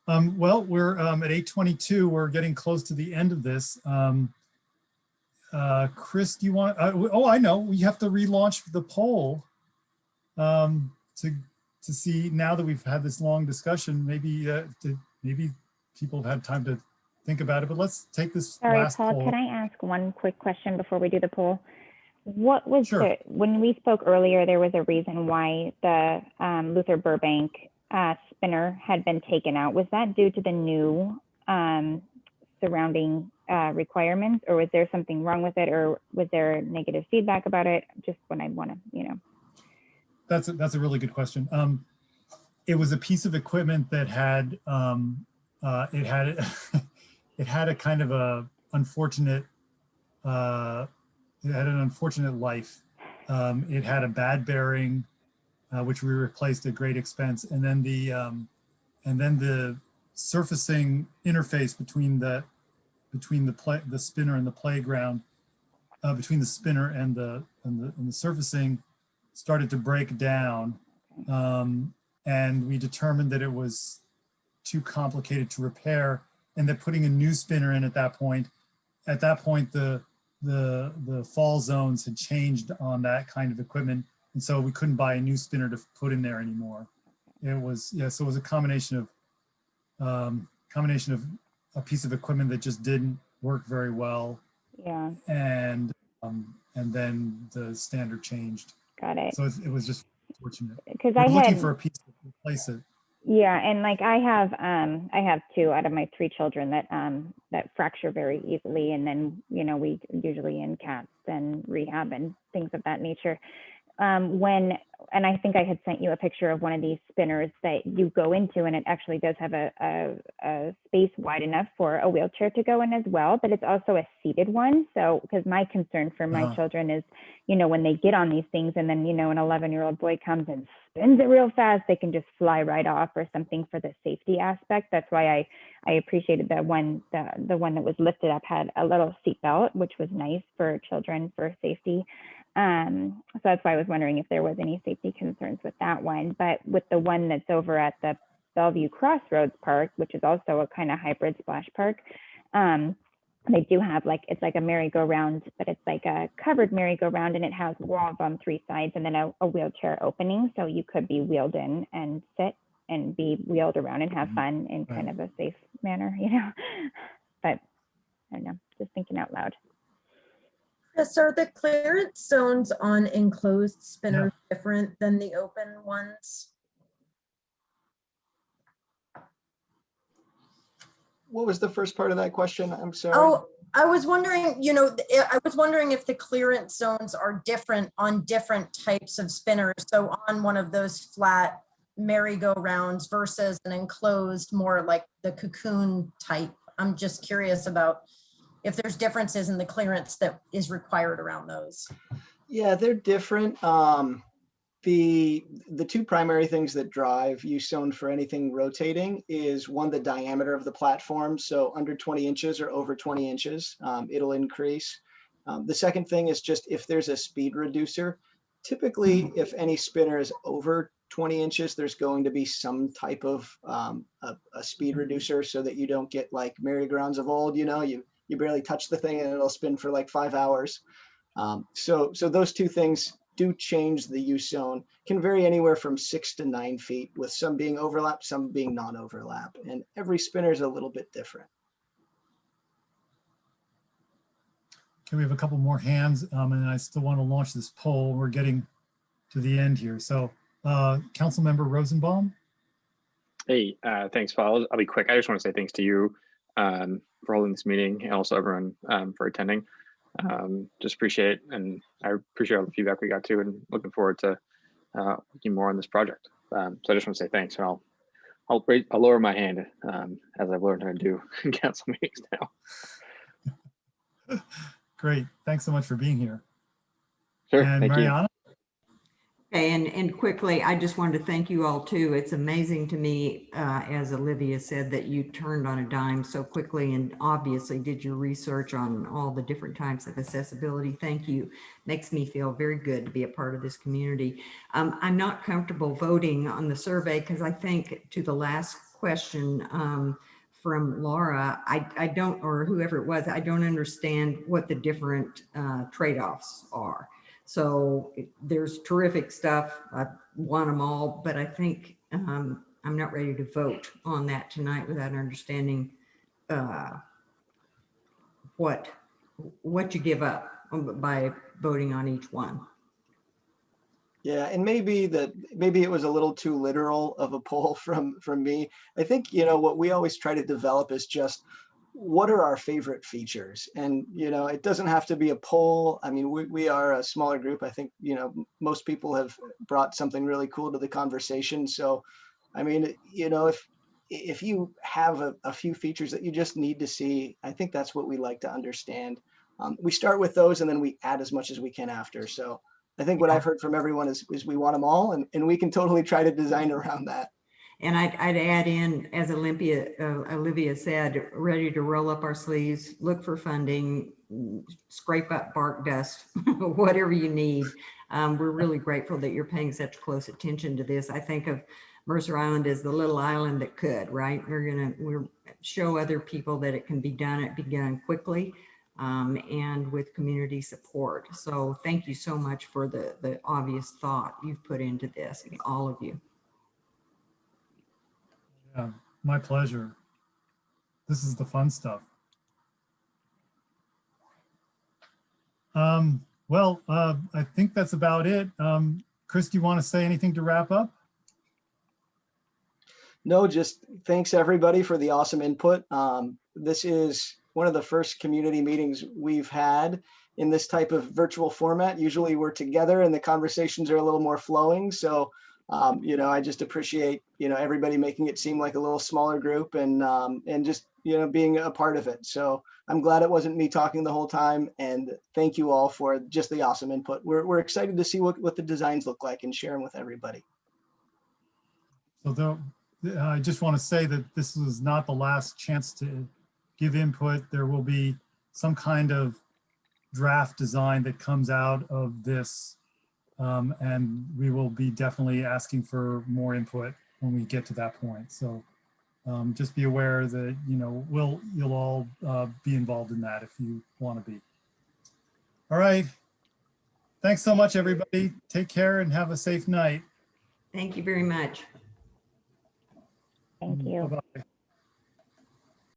Well, we're at 8:22. We're getting close to the end of this. Chris, do you want, oh, I know, we have to relaunch the poll to see, now that we've had this long discussion, maybe maybe people have had time to think about it, but let's take this Sorry, last Paul, poll. can I ask one quick question before we do the poll? What was Sure. when we spoke earlier, there was a reason why the Luther Burbank spinner had been taken out. Was that due to the new surrounding requirements, or was there something wrong with it, or was there negative feedback about it? Just when I want to, That's a really good question. It was a piece of equipment that had it had it had a kind of a unfortunate it had an unfortunate life. It had a bad bearing, which we replaced at great expense, and then the surfacing interface between the spinner and the playground, between the spinner and the surfacing, started to break down, and we determined that it was too complicated to repair, and that putting a new spinner in at that point the fall zones had changed on that kind of equipment, and so we couldn't buy a new spinner to put in there anymore. It was, yeah, so it was a combination of a piece of equipment that just didn't work very well. Yeah. And then the standard changed. Got it. So it was just fortunate. Because We're I looking had, for a piece to replace it. yeah, and like I have 2 out of my 3 children that fracture very easily, and then we usually in cats and rehab and things of that nature. And I think I had sent you a picture of one of these spinners that you go into, and it actually does have a space wide enough for a wheelchair to go in as well, but it's also a seated one. So, because my concern for my children is, when they get on these things and then, an 11-year-old boy comes and spins it real fast, they can just fly right off or something for the safety aspect. That's why I appreciated the one that was lifted up had a little seat belt, which was nice for children for safety. So that's why I was wondering if there was any safety concerns with that one. But with the one that's over at the Bellevue Crossroads Park, which is also a kind of hybrid splash park, they do have it's like a merry-go-round, but it's like a covered merry-go-round, and it has walls on 3 sides and then a wheelchair opening. So you could be wheeled in and sit and be wheeled around and have fun in kind of a safe manner, But I don't know, just thinking out loud. Chris, are the clearance zones on enclosed spinners different than the open ones? What was the first part of that question? I'm sorry. Oh, I was wondering, if the clearance zones are different on different types of spinners. So on one of those flat merry-go-rounds versus an enclosed, more like the cocoon type. I'm just curious about if there's differences in the clearance that is required around those. Yeah, they're different. The 2 primary things that drive use zone for anything rotating is, one, the diameter of the platform. So under 20 inches or over 20 inches, it'll increase. The second thing is just if there's a speed reducer. Typically, if any spinner is over 20 inches, there's going to be some type of a speed reducer so that you don't get like merry-go-rounds of old, you barely touch the thing and it'll spin for like 5 hours. So those 2 things do change the use zone. Can vary anywhere from 6 to 9 feet, with some being overlap, some being non-overlap, and every spinner is a little bit different. Okay, we have a couple more hands, and I still want to launch this poll. We're getting to the end here. So, Councilmember Rosenbaum. Hey, thanks, Paul. I'll be quick. I just want to say thanks to you for holding this meeting, and also everyone for attending. Just appreciate it, and I appreciate all the feedback we got too, and looking forward to working more on this project. So I just want to say thanks, and I'll lower my hand as I've learned how to do in council meetings now. Great, thanks so much for being here. Sure, and thank Mariana? you. Okay, and quickly, I just wanted to thank you all too. It's amazing to me, as Olivia said, that you turned on a dime so quickly and obviously did your research on all the different types of accessibility. Thank you. Makes me feel very good to be a part of this community. I'm not comfortable voting on the survey because I think to the last question from Laura. I don't, or whoever it was, I don't understand what the different trade-offs are. So there's terrific stuff. I want them all, but I think I'm not ready to vote on that tonight without understanding what you give up by voting on each one. Yeah, and maybe it was a little too literal of a poll from me. I think, what we always try to develop is just what are our favorite features? And, it doesn't have to be a poll. I mean, we are a smaller group. I think, most people have brought something really cool to the conversation. So, I mean, if you have a few features that you just need to see, I think that's what we like to understand. We start with those and then we add as much as we can after. So I think what I've heard from everyone is we want them all, and we can totally try to design around that. And I'd add in, as Olivia said, ready to roll up our sleeves, look for funding, scrape up bark dust, whatever you need. We're really grateful that you're paying such close attention to this. I think of Mercer Island as the little island that could, right? We're show other people that it can be done quickly. And with community support. So thank you so much for the obvious thought you've put into this, all of you. Yeah, my pleasure. This is the fun stuff. Well, I think that's about it. Chris, do you want to say anything to wrap up? No, just thanks everybody for the awesome input. This is one of the first community meetings we've had in this type of virtual format. Usually we're together and the conversations are a little more flowing. So, I just appreciate, everybody making it seem like a little smaller group and just, being a part of it. So I'm glad it wasn't me talking the whole time. And thank you all for just the awesome input. We're excited to see what the designs look like and share them with everybody. So I just want to say that this was not the last chance to give input. There will be some kind of draft design that comes out of this, and we will be definitely asking for more input when we get to that point. So just be aware that you'll all be involved in that if you want to be. All right. Thanks so much, everybody. Take care and have a safe night. Thank you very much. Thank you. Bye-bye.